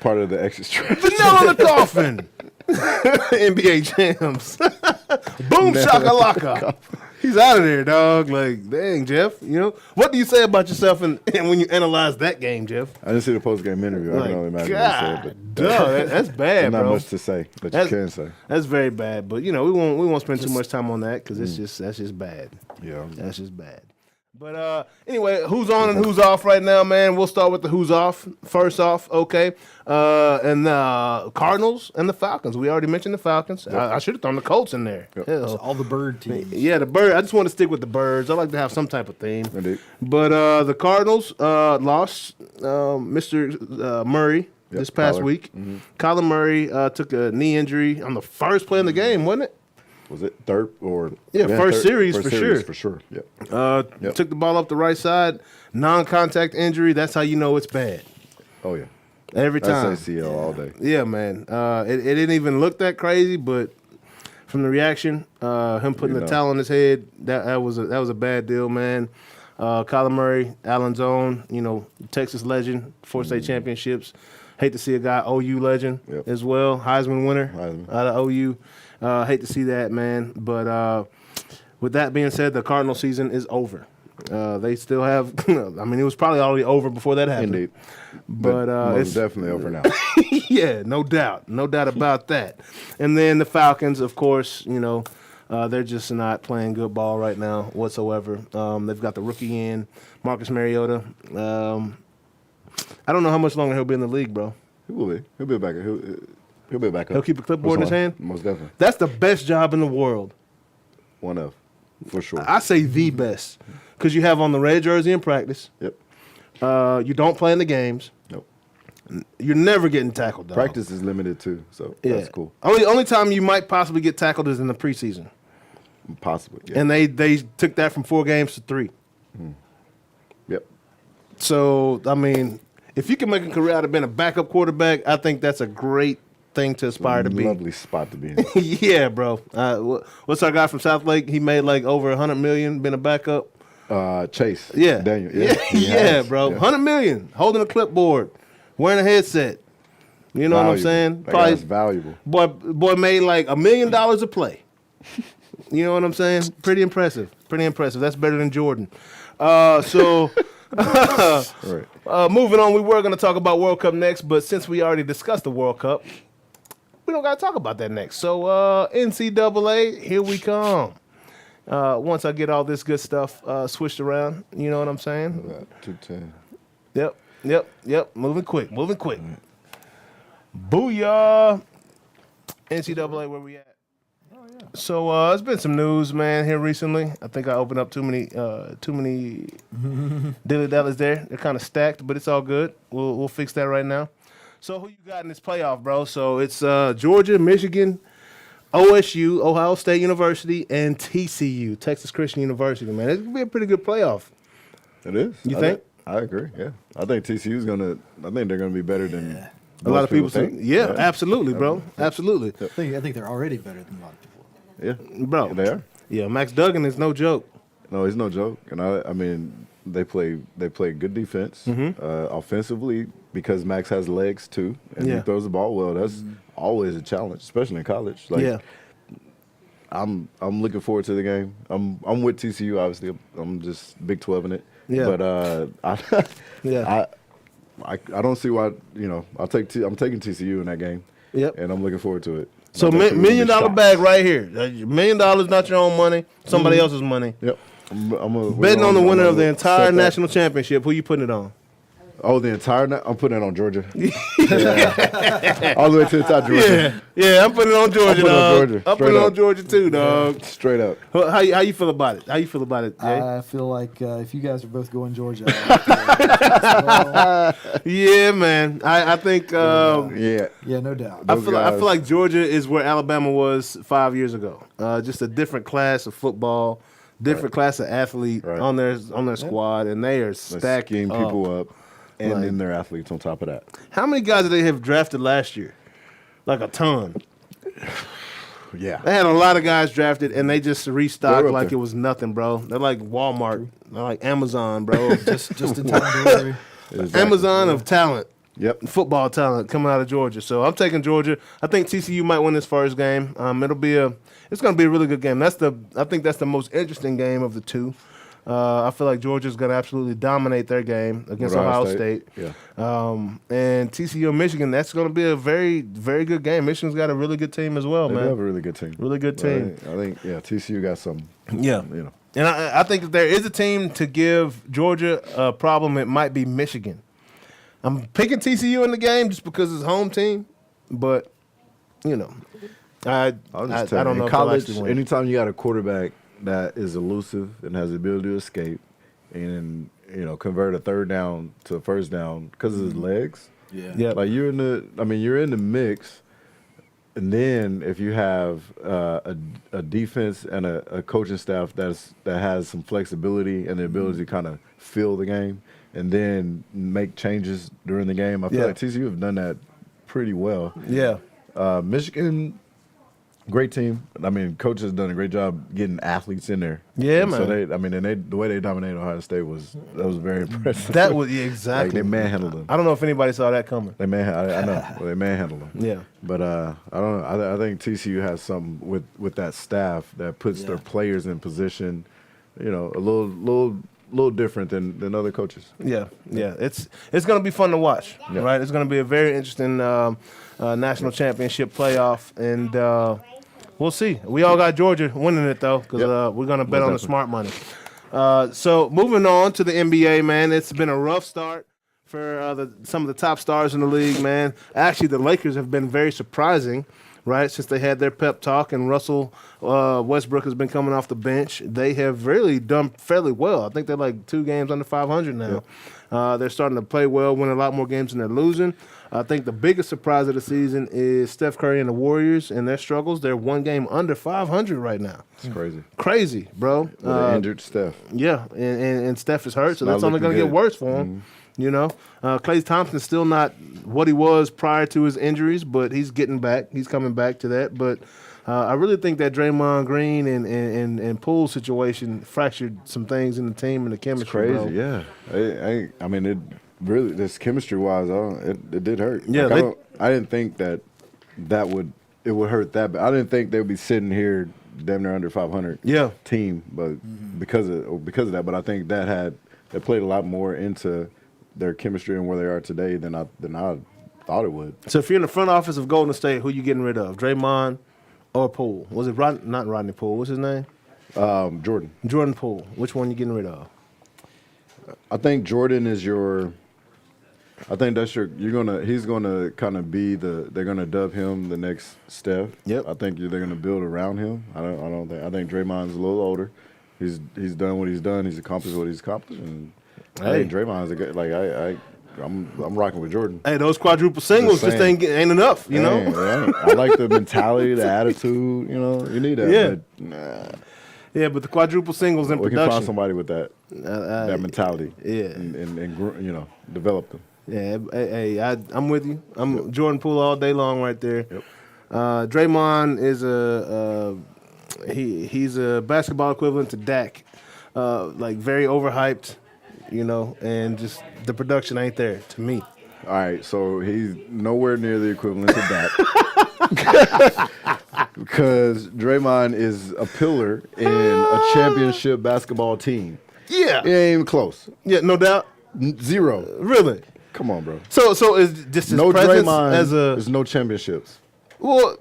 part of the exit strategy. The nail in the coffin. NBA champs. Boom shakalaka. He's out of there, dog. Like, dang, Jeff. What do you say about yourself and when you analyze that game, Jeff? I didn't see the post game interview. I can only imagine what he said. But Dog, that's bad, not bro. much to say, but you can say. That's very bad. But we won't spend too much time on that because that's just bad. Yeah, That's just bad. But anyway, who's on and who's off right now, man? We'll start with the who's off. First off, okay. And the Cardinals and the Falcons. We already mentioned the Falcons. Yep. I should have thrown the Colts in there. Yep. It's all the bird teams. Yeah, the bird. I just want to stick with the birds. I like to have some type of theme. Indeed. But the Cardinals lost Mr. Murray this past week. Mm-hmm. Kyler Murray took a knee injury on the first play in the game, wasn't it? Was it third or first series for sure. For sure. Yep. Took the ball up the right side, non-contact injury. That's how you know it's bad. Oh yeah. Every time. That's ACL all day. Yeah, man. It didn't even look that crazy, but from the reaction, him putting the towel on his head, that was a bad deal, man. Kyler Murray, Allen's own, Texas legend, 4 state championships. Hate to see a guy OU legend as well, Heisman winner out of OU. Hate to see that, man. But with that being said, the Cardinal season is over. They still have. I mean, it was probably already over before that happened. Indeed. But it's definitely over now. Yeah, no doubt about that. And then the Falcons, of course, they're just not playing good ball right now whatsoever. They've got the rookie in Marcus Mariota. I don't know how much longer he'll be in the league, bro. He will be. He'll be back. He'll be back up. He'll keep a clipboard in his hand. Most definitely. That's the best job in the world. One of, for sure. I say the best, because you have on the red jersey in practice. Yep. You don't play in the games. Nope. You're never getting tackled, dog. Practice is limited too, so that's cool. Only time you might possibly get tackled is in the preseason. Possibly, yeah. And they took that from 4 games to 3. Yep. So, I mean, if you can make a career out of being a backup quarterback, I think that's a great thing to aspire to be. Lovely spot to be in. Yeah, bro. What's our guy from South Lake? He made like over $100 million being a backup. Chase. Yeah. Daniel. Yeah, bro. Yeah. $100 million, holding a clipboard, wearing a headset. You know what I'm saying? That's valuable. Boy made like $1 million a play. You know what I'm saying? Pretty impressive. That's better than Jordan. So Right. moving on, we were going to talk about World Cup next, but since we already discussed the World Cup, we don't got to talk about that next. So NCAA, here we come. Once I get all this good stuff switched around, you know what I'm saying? About 210. Yep. Moving quick. Booyah. NCAA, where we at? Oh, yeah. So there's been some news, man, here recently. I think I opened up too many dilly-dallies there. They're kind of stacked, but it's all good. We'll fix that right now. So who you got in this playoff, bro? So it's Georgia, Michigan, OSU, Ohio State University, and TCU, Texas Christian University, man. It's going to be a pretty good playoff. It is. You think? I agree, yeah. I think TCU's I think they're going to be better than A lot of people think. Yeah, absolutely, bro. Absolutely. I think they're already better than a lot of people. Yeah. Bro. They are. Yeah, Max Duggan is no joke. No, he's no joke. And I mean, they play good defense. Offensively, because Max has legs too, and he throws the ball well. That's always a challenge, especially in college. I'm looking forward to the game. I'm with TCU, obviously. I'm just Big 12 in it. Yeah. But I don't see why. I'm taking TCU in that game. Yep. And I'm looking forward to it. So $1 million bag right here. $1 million, not your own money, somebody else's money. Yep. Betting on the winner of the entire national championship. Who you putting it on? Oh, the entire I'm putting it on Georgia. Yeah. All the way to the top, Georgia. Yeah, I'm putting it on Georgia, dog. I'm putting it on up. Georgia too, dog. Straight up. How you feel about it? Jay? I feel like if you guys are both going Georgia, Yeah, man. I think Yeah. no doubt. I feel like Georgia is where Alabama was 5 years ago. Just a different class of football, different class of athlete on their squad, and they are stacking people up, and then their athletes on top of that. How many guys did they have drafted last year? Like a ton. Yeah. They had a lot of guys drafted, and they just restocked They're up like there. it was nothing, bro. They're like Walmart. They're like Amazon, bro. Just in time delivery. Exactly. Amazon of talent. Yep. Football talent coming out of Georgia. So I'm taking Georgia. I think TCU might win this first game. It's going to be a really good game. I think that's the most interesting game of the two. I feel like Georgia's going to absolutely dominate their game against Ohio State. Yeah. And TCU and Michigan, that's going to be a very, very good game. Michigan's got a really good team as well, They man. have a really good team. Really good team. I think TCU got some. Yeah. And I think if there is a team to give Georgia a problem, it might be Michigan. I'm picking TCU in the game just because it's home team, but I don't know. In if college, they'll actually win. anytime you got a quarterback that is elusive and has the ability to escape and convert a third down to a first down because of his legs. Yeah. Yep. Like you're in the mix, and then if you have a defense and a coaching staff that has some flexibility and the ability to kind of feel the game, and then make changes during the game. I feel like TCU have done that pretty well. Yeah. Michigan, great team. I mean, coach has done a great job getting athletes in there. Yeah, and man. So the way they dominated Ohio State was very impressive. That was exactly. Like they manhandled them. I don't know if anybody saw that coming. I know. Well, they manhandled them. Yeah. But I don't know. I think TCU has something with that staff that puts their players in position, a little different than other coaches. Yeah. It's going to be fun to watch, right? It's going to be a very interesting national championship playoff, and we'll see. We all got Georgia winning it, though, because we're going to bet on the smart money. So moving on to the NBA, man, it's been a rough start for some of the top stars in the league, man. Actually, the Lakers have been very surprising, right, since they had their pep talk, and Russell Westbrook has been coming off the bench. They have really done fairly well. I think they're like 2 games under 500 now. They're starting to play well, win a lot more games than they're losing. I think the biggest surprise of the season is Steph Curry and the Warriors and their struggles. They're 1 game under 500 right now. It's crazy. Crazy, bro. With an injured Steph. Yeah, and Steph is hurt, so Not that's only going to get looking worse for him. Klay Thompson's still not what he was prior to his injuries, but he's getting back. He's coming back to that. But I really think that Draymond Green and Poole situation fractured some things in the team and the chemistry. It's crazy, yeah. I mean, it really, this chemistry-wise, it did hurt. Yeah, like, I didn't think that it would hurt that bad. I didn't think they would be sitting here damn near under 500 team, but because of that. But I think that played a lot more into their chemistry and where they are today than I thought it would. So if you're in the front office of Golden State, who you getting rid of, Draymond or Poole? Was it not Rodney Poole? What's his name? Jordan. Jordan Poole. Which one you getting rid of? I think Jordan is your. I think that's your. He's gonna kind of be they're gonna dub him the next Steph. Yep. I think they're gonna build around him. I think Draymond's a little older. He's done what he's done. He's accomplished what he's accomplished, and I think Draymond's a good. Like I'm rocking with Jordan. Hey, those quadruple singles just ain't enough, you know. I like the mentality, the attitude. You need that. Yeah. But, nah. Yeah, but the quadruple singles in We production. can find somebody with that mentality. Yeah. And develop them. Yeah, hey, I'm with you. I'm Jordan Poole all day long right there. Yep. Draymond is he's a basketball equivalent to Dak, like very overhyped, and just the production ain't there to me. All right, so he's nowhere near the equivalent to Dak. Because Draymond is a pillar in a championship basketball team. Yeah. It ain't even close. Yeah, no doubt. 0. Really? Come on, bro. So is just his No presence Draymond, as there's no championships. Well,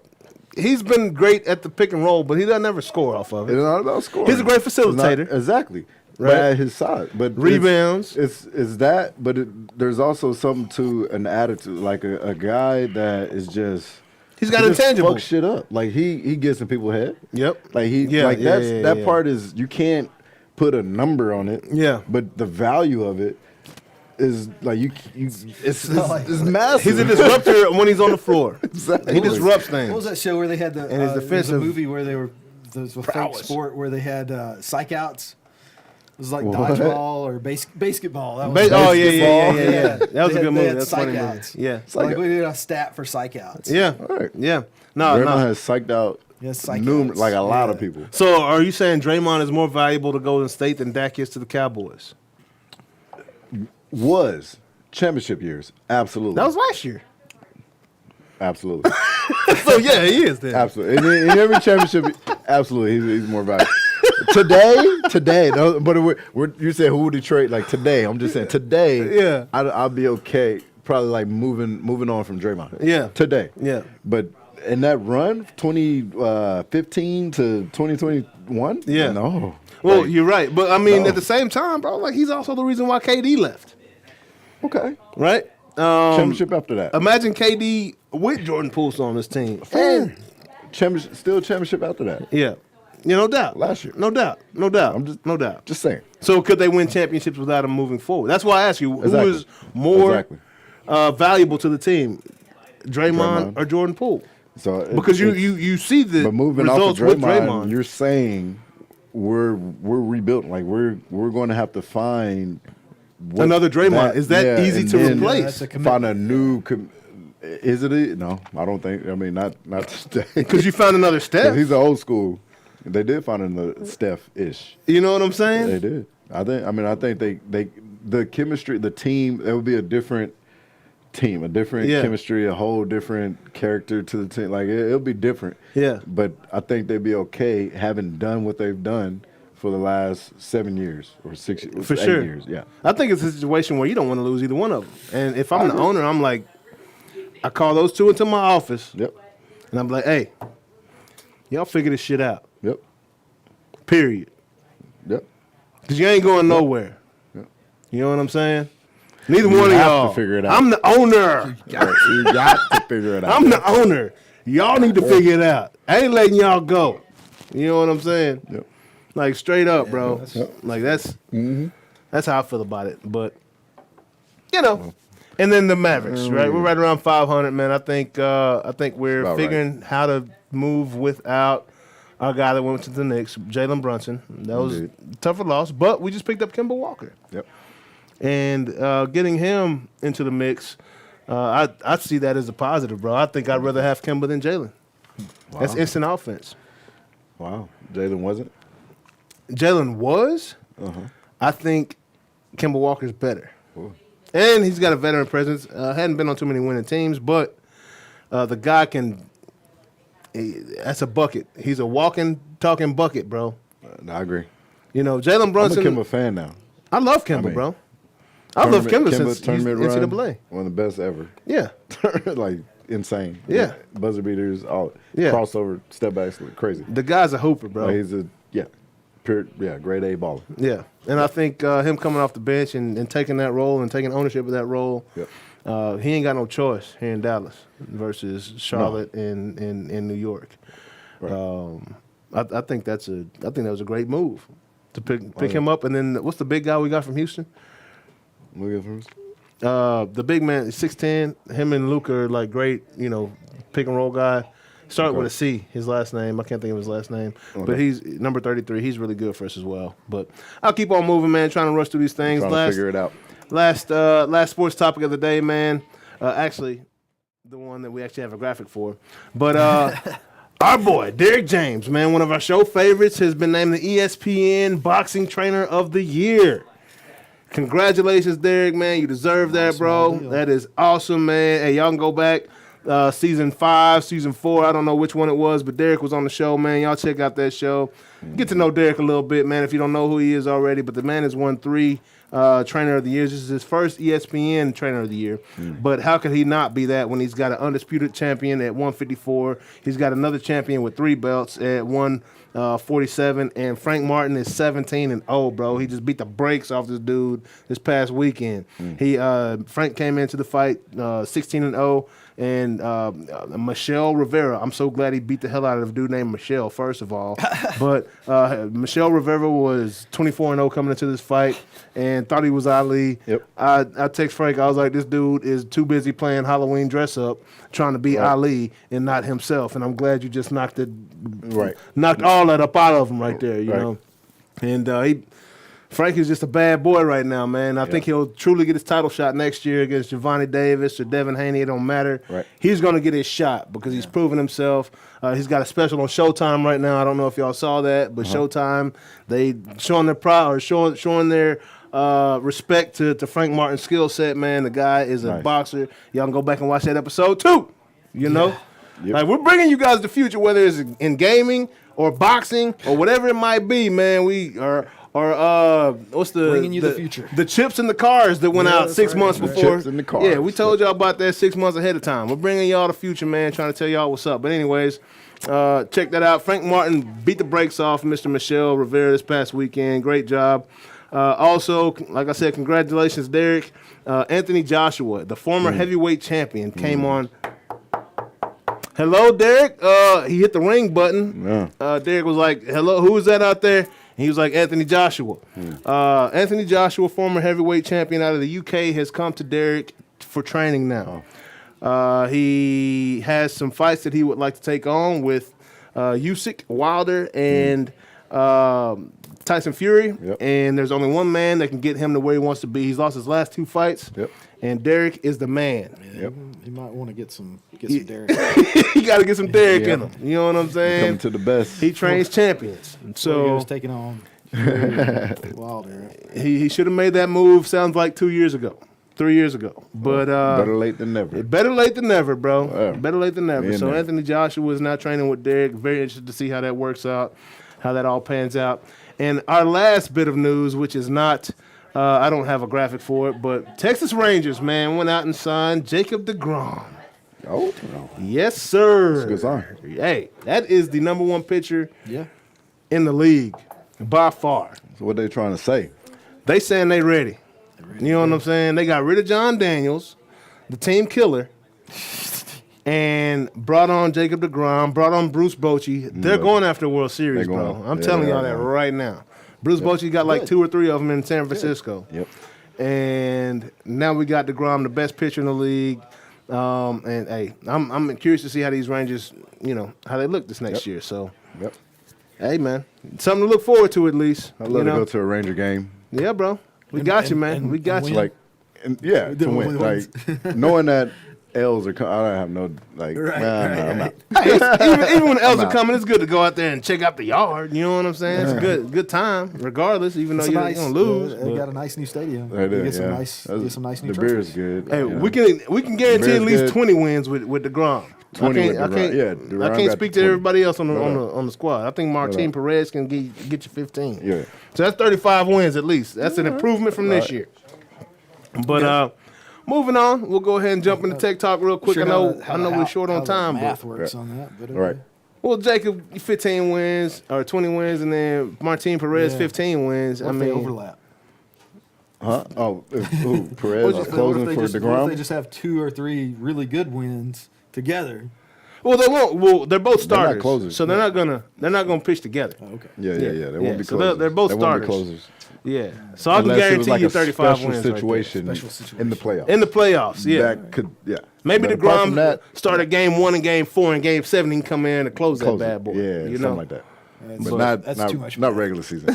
he's been great at the pick and roll, but he doesn't ever score off of it. It's not about scoring. He's a great facilitator. Exactly. Right. But at his side. But rebounds. It's that, but there's also something to an attitude. Like a guy that is just... He's got just intangibles. Fuck shit up. Like he gets in people's head. Yep. Like that part is, you can't put a number on it. Yeah. But the value of it is like it's massive. He's a disruptor when he's on the floor. Exactly. He disrupts things. What was that show where they had the And his there was defensive a movie where they were there's a fake prowess. sport where they had psych outs. It was like What? dodgeball or basketball. That was Yeah. That was a good movie. They had That's a funny psych movie. outs. Yeah. It's like we did a stat for psych outs. Yeah. All right. Yeah. No, Draymond has psyched out outs. like a lot of people. So are you saying Draymond is more valuable to Golden State than Dak is to the Cowboys? Was championship years. Absolutely. That was last year. Absolutely. So yeah, he is then. Absolutely. In every championship, absolutely, he's more valuable. Today, no, but you said who would he trade? Like today, I'm just saying today. Yeah. I'll be okay. Probably like moving on from Draymond. Yeah. Today. Yeah. But in that run, 2015 to 2021. Yeah. No. Well, Like, you're right, but I mean, no. at the same time, bro, like he's also the reason why KD left, okay. right? Championship after that. Imagine KD with Jordan Poole on this team. And, Championship after that. yeah, no doubt. Last year. No doubt. No doubt. Just saying. So could they win championships without him moving forward? That's why I ask you, who Exactly. is more Exactly. valuable to the team, Draymond Draymond. or Jordan Poole? So Because you see the But moving off results of with Draymond, Draymond. you're saying we're rebuilding. Like we're going to have to find Another Draymond. Is that easy and to then replace? that's a commitment. Find a new. Is it? No, I don't think. I mean, not today. Because you found another Steph. He's an old school. They did find another Steph-ish. You know what I'm saying? They did. I think they the chemistry, the team. It would be a different team, a different chemistry, a whole different character to the team. Like it'll be different. Yeah. But I think they'd be okay having done what they've done for the last 7 years or 6 years. For 8 sure. years. Yeah. I think it's a situation where you don't want to lose either one of them. And if I'm the owner, I'm like, I call those two into my office. Yep. And I'm like, hey, y'all figure this shit out. Yep. Period. Yep. Because you ain't going nowhere. Yep. You know what I'm saying? Neither You one of have y'all. to figure it out. I'm the owner. You got to figure it out. I'm the owner. Y'all need to figure it out. I ain't letting y'all go. You know what I'm saying? Yep. Like straight up, bro. Like that's Mm-hmm. how I feel about it. But you know, and then the Mavericks, right? We're right around 500, man. I think we're about figuring how to move without our guy that went to the Knicks, Jalen Brunson. That was a tougher loss, but we just picked up Kemba Walker. Yep. And getting him into the mix, I see that as a positive, bro. I think I'd rather have Kemba than Jalen. Wow. That's instant offense. Wow. Jalen wasn't? Jalen was. Uh-huh. I think Kemba Walker's better. Cool. And he's got a veteran presence. Hadn't been on too many winning teams, but the guy that's a bucket. He's a walking, talking bucket, bro. I agree. You know, Jalen Brunson. I'm a Kemba fan now. I love Kemba, bro. I love Kemba since he's tournament run, NCAA. one of the best ever. Yeah. Like insane. Yeah. Buzzer beaters, all Yeah. crossover, step backs, crazy. The guy's a hooper, bro. Like, he's a grade A baller. Yeah. And I think him coming off the bench and taking that role and taking ownership of that role, Yep. he ain't got no choice here in Dallas versus Charlotte and in New York. Right. I think that was a great move to pick him up. And then what's the big guy we got from Houston? Look at first. The big man, 6'10", him and Luka are like great, pick and roll guy. Started with a C, his last name. I can't think of his last name. Okay. But he's number 33. He's really good for us as well. But I'll keep on moving, man, trying to rush through these things. Trying to figure it out. Last sports topic of the day, man. Actually, the one that we actually have a graphic for. But our boy, Derek James, man, one of our show favorites, has been named the ESPN Boxing Trainer of the Year. Congratulations, Derek, man. You deserve that, bro. That is awesome, man. Hey, y'all can go back. Season 5, season 4, I don't know which one it was, but Derek was on the show, man. Y'all check out that show. Get to know Derek a little bit, man, if you don't know who he is already. But the man has won 3 Trainer of the Years. This is his first ESPN Trainer of the Year. But how could he not be that when he's got an undisputed champion at 154? He's got another champion with 3 belts at 147. And Frank Martin is 17-0, bro. He just beat the brakes off this dude this past weekend. Frank came into the fight 16-0. And Michelle Rivera, I'm so glad he beat the hell out of a dude named Michelle, first of all. But Michelle Rivera was 24-0 coming into this fight and thought he was Ali. Yep. I text Frank, I was like, this dude is too busy playing Halloween dress-up trying to be Ali and not himself. And I'm glad you just knocked all that up out of him right there, you know. And Frank is just a bad boy right now, man. I think he'll truly get his title shot next year against Giovanni Davis or Devin Haney. It don't matter. Right. He's going to get his shot because he's proven himself. He's got a special on Showtime right now. I don't know if y'all saw that, but Showtime, they showing their pride or showing their respect to Frank Martin's skill set, man. The guy is a boxer. Y'all can go back and watch that episode too. You know? Yep. Like, we're bringing you guys the future, whether it's in gaming or boxing or whatever it might be, man. We are... Or what's bringing you the future? The chips in the cars that went out 6 months before. Chips in the cars. Yeah, we told y'all about that 6 months ahead of time. We're bringing y'all the future, man. Trying to tell y'all what's up. But anyways, check that out. Frank Martin beat the brakes off Mr. Michelle Rivera this past weekend. Great job. Also, like I said, congratulations, Derek. Anthony Joshua, the former heavyweight champion, came on. Hello, Derek. He hit the ring button. Yeah. Derek was like, hello, who is that out there? And he was like, Anthony Joshua. Anthony Joshua, former heavyweight champion out of the UK, has come to Derek for training now. He has some fights that he would like to take on with Usyk, Wilder, and Tyson Fury, Yep. and there's only one man that can get him to where he wants to be. He's lost his last 2 fights, Yep. and Derek is the man. Yep. You might want to get some Derek. He got to get some Derek Yeah. in him. You know what I'm saying? Coming to the best. He trains champions. So he So was taking on Wilder. he should have made that move, sounds like 2 years ago, 3 years ago. But Better late than never. better late than never, bro. Yeah. Better late than never. Me So and that. Anthony Joshua is now training with Derek. Very interested to see how that works out, how that all pans out. And our last bit of news, which is not, I don't have a graphic for it, but Texas Rangers, man, went out and signed Jacob deGrom. Oh, Yes, sir. that's a good sign. Hey, that is the number 1 pitcher Yeah. in the league by far. So what they trying to say? They saying they ready. You know what I'm saying? They got rid of John Daniels, the team killer, and brought on Jacob deGrom, brought on Bruce Bochy. They're going after a World Series, They're bro. going. I'm Yeah, telling they y'all are that going. right now. Bruce Bochy got like Good. 2 or 3 of them in San Francisco. Yep. And now we got deGrom, the best pitcher in the league. And hey, I'm curious to see how these Rangers, how they look this next year. So, Yep. hey, man, something to look forward to at least. I'd love to go to a Ranger game. Yeah, bro. We got you, man. and We got win. you. Like, and yeah, to only win. wins. Like, knowing that L's are coming, I don't have no, like, Right, I'm right, out. Hey, even when the L's are out. coming, it's good to go out there and check out the yard. You know what I'm saying? It's a good time, regardless, even though It's a you're nice, going to lose. They but- got a nice new stadium. They do, Get some yeah. nice, That's- get some nice new The beer is trophies. good. Hey, yeah. we can guarantee at Beer's least good. 20 wins with DeGrom. 20 with I DeGrom. can't, Yeah, I DeGrom can't got speak to 20. everybody else on the No. on the squad. I think Martin Perez can get you 15. Yeah. So that's 35 wins at least. That's an improvement from this Right. year. But moving on, we'll go ahead and jump into Tech Talk real quick. Sure I know how we're short on the time, math but works on that, but okay. Right. well, Jacob 15 wins or 20 wins, and then Martin Perez Yeah. 15 wins. What I if they mean, overlap? Huh? Oh, who? Perez What is if closing they for just, what if they DeGrom? just have 2 or 3 really good wins together? well, they won't. Well, they're both They're not starters, closers. so they're not gonna pitch together. Oh, okay. Yeah. They Yeah. won't be So closers. they're both They won't be starters. closers. Yeah, so I can Unless it guarantee was like you a 35 special wins. Right situation Special situation. in the playoffs. in the playoffs, yeah. That could, yeah. Maybe But apart from DeGrom that, started game 1 and game 4 and game 7. He can come in and close close that it. bad boy. Yeah, you something know, like that. That's, But that's too much. not regular season.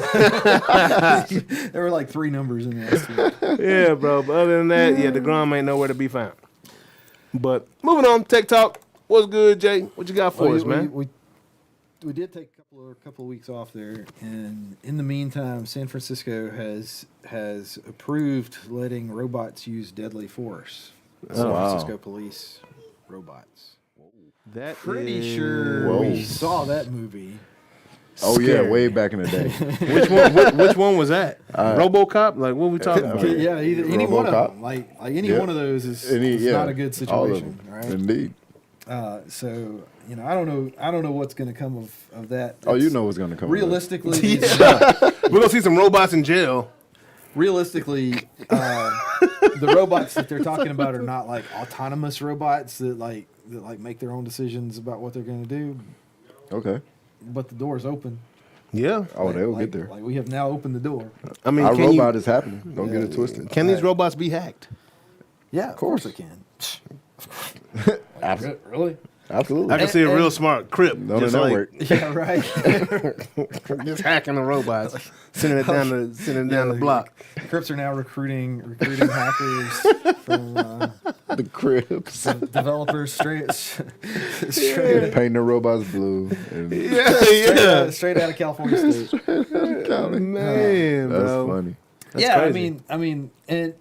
There were like 3 numbers in there. yeah, bro. But other than that, yeah, DeGrom ain't nowhere to be found. But moving on, Tech Talk. What's good, Jay? What you got for us, man? We did take a couple of weeks off there, and in the meantime, San Francisco has approved letting robots use deadly force. San wow. Francisco police robots. That Pretty is- sure Whoa. we saw that movie. Oh yeah, Scary. way back in the day. Which one was that? RoboCop? Like, what we talking about? Okay. Yeah, any one of RoboCop. them. Like any Yeah. one of those is Yeah, not a good all of situation, them. right? Indeed. So I don't know what's going to come of that. Oh, you It's- know what's gonna come. Realistically, We're gonna see some robots in jail. realistically, the robots that they're talking about are not like autonomous robots that make their own decisions about what they're going to do. Okay. But the door's open. Yeah. Oh, they'll Like- get there. Like we have now opened the door. I mean, Our can robot is happening. Don't get it twisted. can these robots be hacked? Yeah, of course it can. Really? Absolutely. I can see a real and- smart Crip On the just like network. Yeah, right. just hacking the robots, sending it down the block. Crips are now recruiting hackers from The cribs. developers straight Painting the robots blue. And Yeah, straight out of California State. man, that's bro. funny. That's Yeah, crazy. I mean, and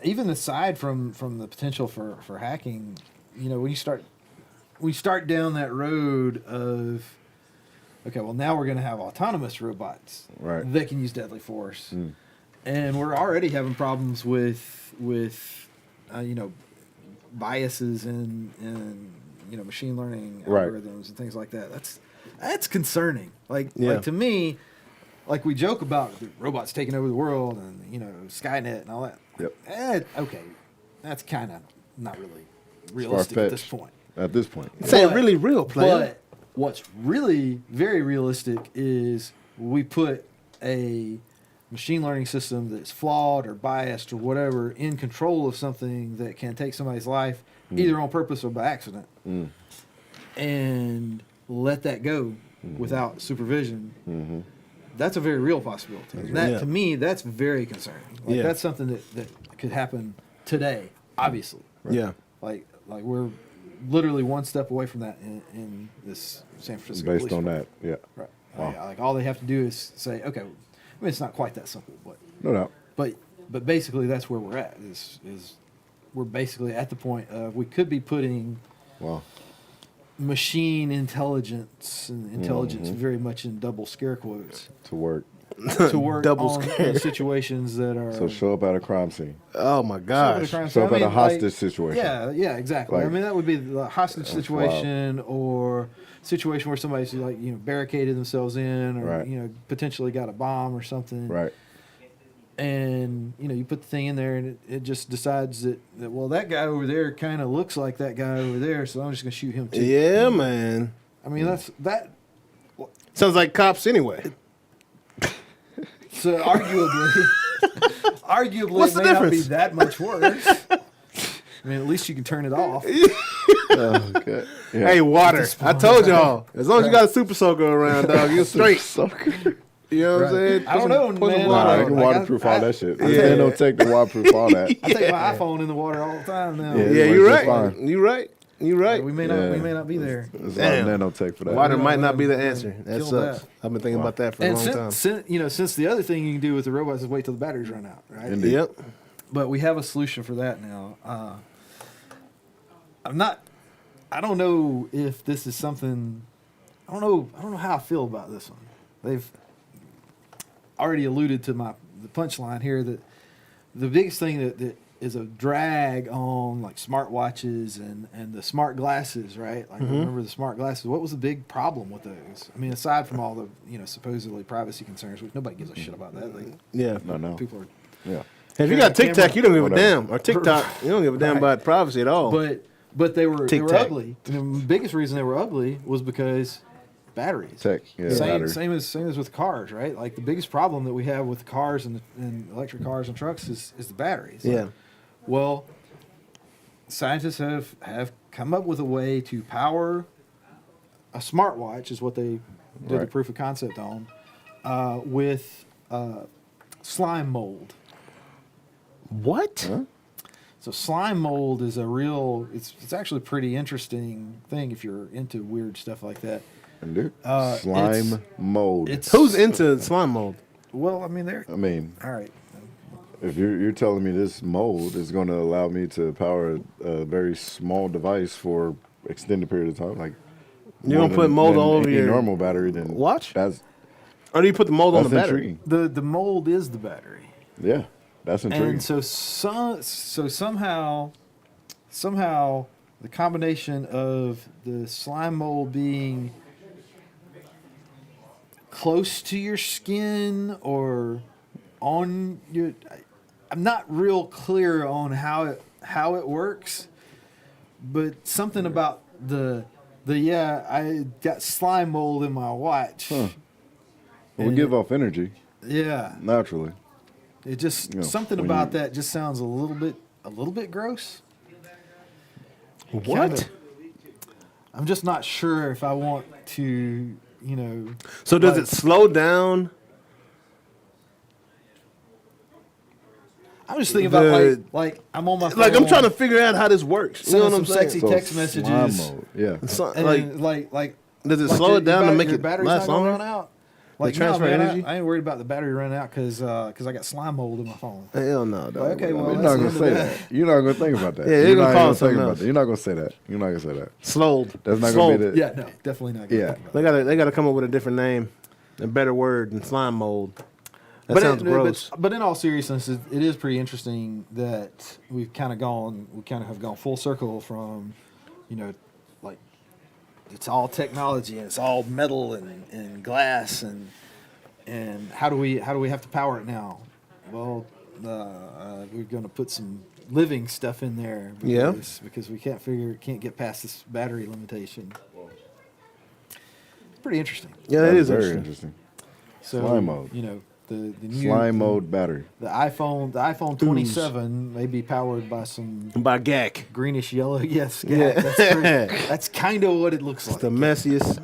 even aside from the potential for hacking, when you start down that road of, okay, well now we're going to have autonomous robots Right. that can use deadly force, and we're already having problems with biases and machine learning Right. algorithms and things like that. That's concerning. Like Yeah. to me. Like we joke about the robots taking over the world and Skynet and all that. Yep. Okay, that's kind of not really realistic at this Far-fetched. point. At this point. This ain't But- really real, player. But what's really very realistic is we put a machine learning system that's flawed or biased or whatever in control of something that can take somebody's life either on purpose or by accident, and let that go without supervision. that's a very real possibility. That to me, that's very concerning. Like that's something that could happen today, obviously. Right? Yeah. Like we're literally one step away from that in this San Francisco. Based police on force. that, yeah. Right. Wow. Like all they have to do is say, okay. I mean, it's not quite that simple, but No doubt. but basically that's where we're at. Is we're basically at the point of we could be putting Wow. machine intelligence and intelligence very much in double scare quotes To work. to work Double on scare. situations that are So show up at a crime scene. Oh my gosh. Show up at a hostage situation. Yeah, exactly. Like- I mean, that would be the hostage situation or situation where somebody's like barricaded themselves in, or Right. potentially got a bomb or something. Right. And you put the thing in there, and it just decides that well, that guy over there kind of looks like that guy over there, so I'm just gonna shoot him too. Yeah, man. I mean, that. Sounds like cops anyway. So arguably, What's it the may not be difference? that much worse. I mean, at least you can turn it off. Okay. Yeah. Hey, water. I told y'all. As long as you got a super soaker around, dog, you're straight. Sucker. You know what I'm saying? I don't know, Put some man. water Nah, on I it. can Like, waterproof all that shit. I- Yeah. Don't take the waterproof all that. I take my iPhone in the water all the time now. Yeah. Yeah, It you're works right. just fine. You're right. You're right. We may not be there. There's a lot Damn. of nanotech for that. Water Yeah, might not well, be the yeah, answer. That kill sucks. that. I've been thinking about that for a And long time. since the other thing you can do with the robots is wait till the batteries run out, right? Indeed. Yep. But we have a solution for that now. I don't know if this is something. I don't know how I feel about this one. They've already alluded to the punchline here that the biggest thing that is a drag on like smartwatches and the smart glasses, right? Like remember the smart glasses? What was the big problem with those? I mean, aside from all the supposedly privacy concerns, which nobody gives a shit about that. Like, Yeah. No. people are. Yeah. If you got TikTok, you don't give a Whatever. damn. Or TikTok, you don't give a damn Right. about privacy at all. But they were Tic-tac. ugly. And the biggest reason they were ugly was because batteries. Tech. Yeah. Same, battery. same as with cars, right? Like the biggest problem that we have with cars and electric cars and trucks is the batteries. Yeah. Well, scientists have come up with a way to power a smartwatch, is what they did the Right. proof of concept on, with slime mold. What? Huh? So slime mold is it's actually a pretty interesting thing if you're into weird stuff like that. Dude. It's- Slime mold. Who's into slime mold? Well, I mean, they're I mean, all right. if you're telling me this mold is going to allow me to power a very small device for extended period of time, like You're more gonna put than- mold than all over any your normal battery, then watch? That's Or do you put the mold on the battery? intriguing. The mold is the battery. Yeah, that's intriguing. And so somehow the combination of the slime mold being close to your skin or on your, I'm not real clear on how it works, but something about I got slime mold in my watch. Huh. We And give off energy Yeah. naturally. It just Yeah, something when about you- that just sounds a little bit gross. What? Kinda. I'm just not sure if I want to, So does like- it slow down? I'm just thinking about The- like I'm on my phone, Like I'm trying to figure out how this works. You know sending what some I'm saying? sexy So text slime messages, mode, yeah. So, and like does it like slow your- it down your to make your it battery's last not gonna longer? run out. They Like transfer man, energy? I ain't worried about the battery running out because I got slime mold in my phone. Hell no, dog. Okay, well, You're that's not the gonna end of say that. that. You're not gonna think about that. Yeah, you're You're gonna not call gonna it something think about else. that. You're not gonna say that. You're not gonna say that. Slowed. That's not Slowed. gonna be the. Yeah, no, definitely not. Gonna Yeah. think about it. They gotta come up with a different name, a better word than slime mold. That sounds gross. But in all seriousness, it is pretty interesting that we kind of have gone full circle from, like it's all technology and it's all metal and glass and how do we have to power it now? Well, we're going to put some living stuff in there because we can't get past this battery limitation. It's pretty interesting. Yeah, that That's is very interesting. interesting. So Slime mode. The new Slime mode battery. The iPhone 27 may be powered by some By GAC. greenish yellow. Yes, Yeah. that's kind of what it looks like. The messiest.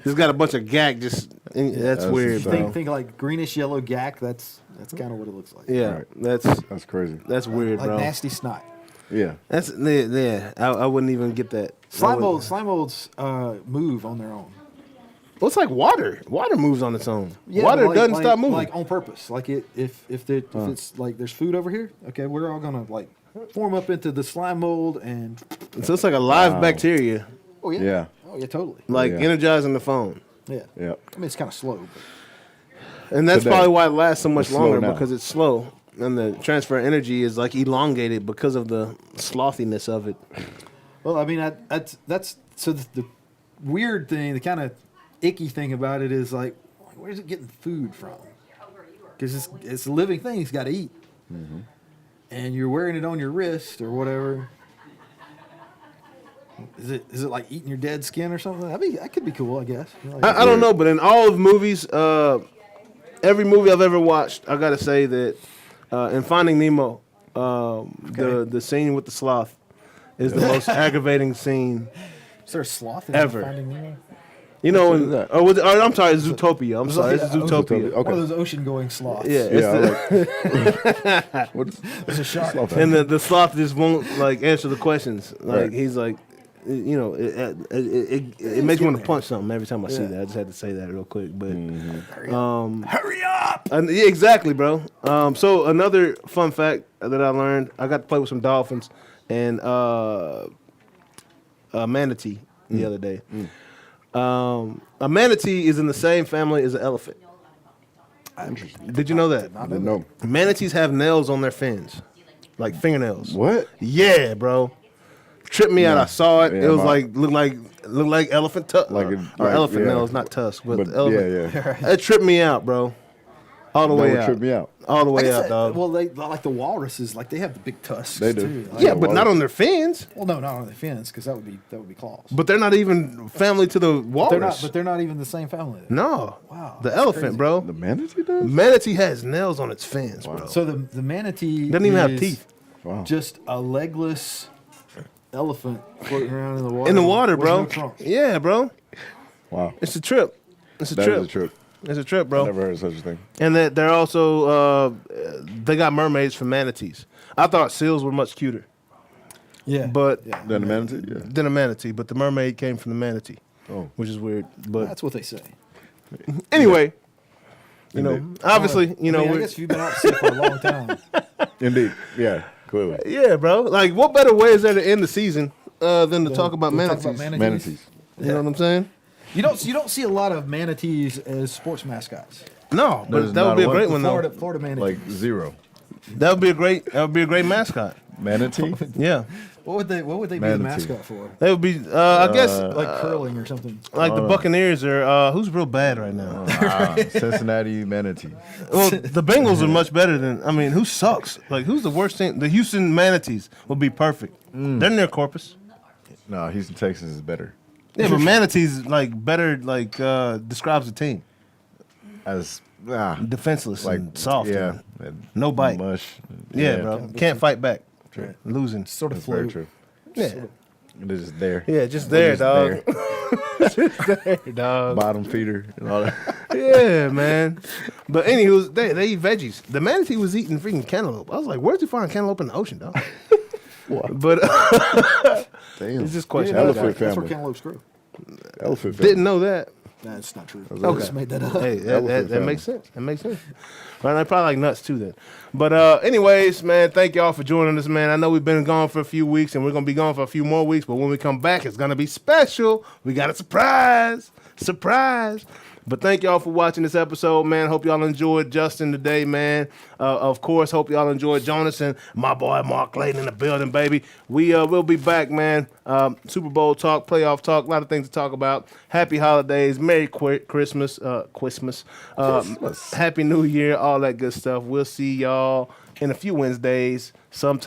It's got a bunch of GAC just That's weird, insane. bro. Think like greenish yellow gack. That's kind of what it looks like. Yeah, Right. that's crazy. weird, Like bro. nasty snot. Yeah. That's yeah. I wouldn't even get that. Slime molds move on their own. Well, it's like water. Water moves on its own. Yeah, Water but doesn't stop moving. Like on purpose. Like if it's like there's food over here, okay, we're all gonna like form up into the slime mold and. So it's like a live bacteria, Oh yeah. Yeah. Oh yeah, totally. like Yeah. energizing the phone. Yeah. Yeah. I mean, it's kind of slow. But And that's Today. probably why it lasts so much It's slow longer now. because it's slow. And the transfer of energy is like elongated because of the slothiness of it. well, I mean, that's so the weird thing, the kind of icky thing about it is like, where's it getting food from? Because it's a living thing. It's got to eat, and you're wearing it on your wrist or whatever. Is it like eating your dead skin or something? That could be cool, I guess. You know, like- I don't know, but in all of movies, every movie I've ever watched, I gotta say that in Finding Nemo, the scene with the sloth is the most aggravating scene. Is there a sloth in Ever. Finding Nemo? You know, What is that? I'm sorry, it's Zootopia. I'm sorry, it's Zootopia. Okay. One of those ocean-going sloths. Yeah, Yeah. What's There's a shark. and the sloth just won't like answer the questions. Like Right. he's like, you know, it makes me want to punch something every time I see Yeah. that. I just had to say that real quick, but Hurry up! yeah, exactly, bro. So another fun fact that I learned, I got to play with some dolphins and a manatee the other day. A manatee is in the same family as an elephant. Interesting. Did you know that? I didn't know. Manatees have nails on their fins, like fingernails. What? Yeah, bro. Tripped me out. I saw it. Yeah, it was my- like looked like elephant tusk, Like or elephant yeah. nails, not tusk, but, But elephant. yeah. It tripped me out, bro. All the That way would out. trip me out. All the I way guess out, that- dog. Well, they like the walruses, like they have the big tusks. They do. Too. Like, yeah, the but not walrus. on their fins. Well, no, not on the fins, because that would be claws. But they're not even family to the walrus. They're not even the same family. Then. No. Wow, The that's elephant, crazy. bro. The manatee does? Manatee has nails on its fins, bro. So the manatee Doesn't even have is teeth. Wow. Just a legless elephant floating around in the water. In the water, with bro. no trunk. Yeah, bro. Wow. It's a trip. It's a That trip. is a trip. It's a trip, bro. Never heard of such a thing. And that they're also they got mermaids for manatees. I thought seals were much cuter, Yeah, but Then the manatee? Yeah. than a manatee. But the mermaid came from the manatee, Oh. which is weird. But that's what they say. anyway, you know, Indeed. obviously, you know, I mean, I we're- guess if you've been out to sea for a long time, Indeed. Yeah. Clearly. yeah, bro. Like, what better way is there to end the season than to talk about we'll manatees? talk about Manatees. You know what I'm saying? You don't see a lot of manatees as sports mascots. No, but There's that would not be a one. great one, though. Florida manatees. Like zero. That would be a great mascot. Manatee? Yeah, what would they be the Manatee. mascot for? that would be. I guess Like curling or something. like the Buccaneers are. Who's real bad right now? Cincinnati manatee. Well, the Bengals are much better than. I mean, who sucks? Like, who's the worst team? The Houston Manatees would be perfect. They're near Corpus. No, Houston Texans is better. Yeah, but Manatees like better describes the team. As Defenseless like and soft. Yeah. and no bite. Mush. Yeah, bro. Can't fight back. Right. Losing. Sort of That's very float. true. Yeah. It is there. Yeah, just there, Just dog. there. Hey, dog. Bottom feeder and all that. Yeah, man. But anywho, they eat veggies. The manatee was eating freaking cantaloupe. I was like, where'd you find cantaloupe in the ocean, dog? But Damn. it's just Yeah, question. Elephant that's where family. cantaloupes grow. Elephant family. Didn't know that. That's not true. Okay. I just made that up. Hey, that Elephant makes sense. That makes sense. Well, I probably like nuts too then. But anyways, man, thank y'all for joining us, man. I know we've been gone for a few weeks and we're gonna be gone for a few more weeks, but when we come back, it's gonna be special. We got a surprise. But thank y'all for watching this episode, man. Hope y'all enjoyed Justin today, man. Of course, hope y'all enjoyed Jonas and my boy Mark Clayton in the building, baby. We'll be back, man. Super Bowl talk, playoff talk, a lot of things to talk about. Happy holidays, Merry Christmas, Happy New Year, all that good stuff. We'll see y'all in a few Wednesdays sometime.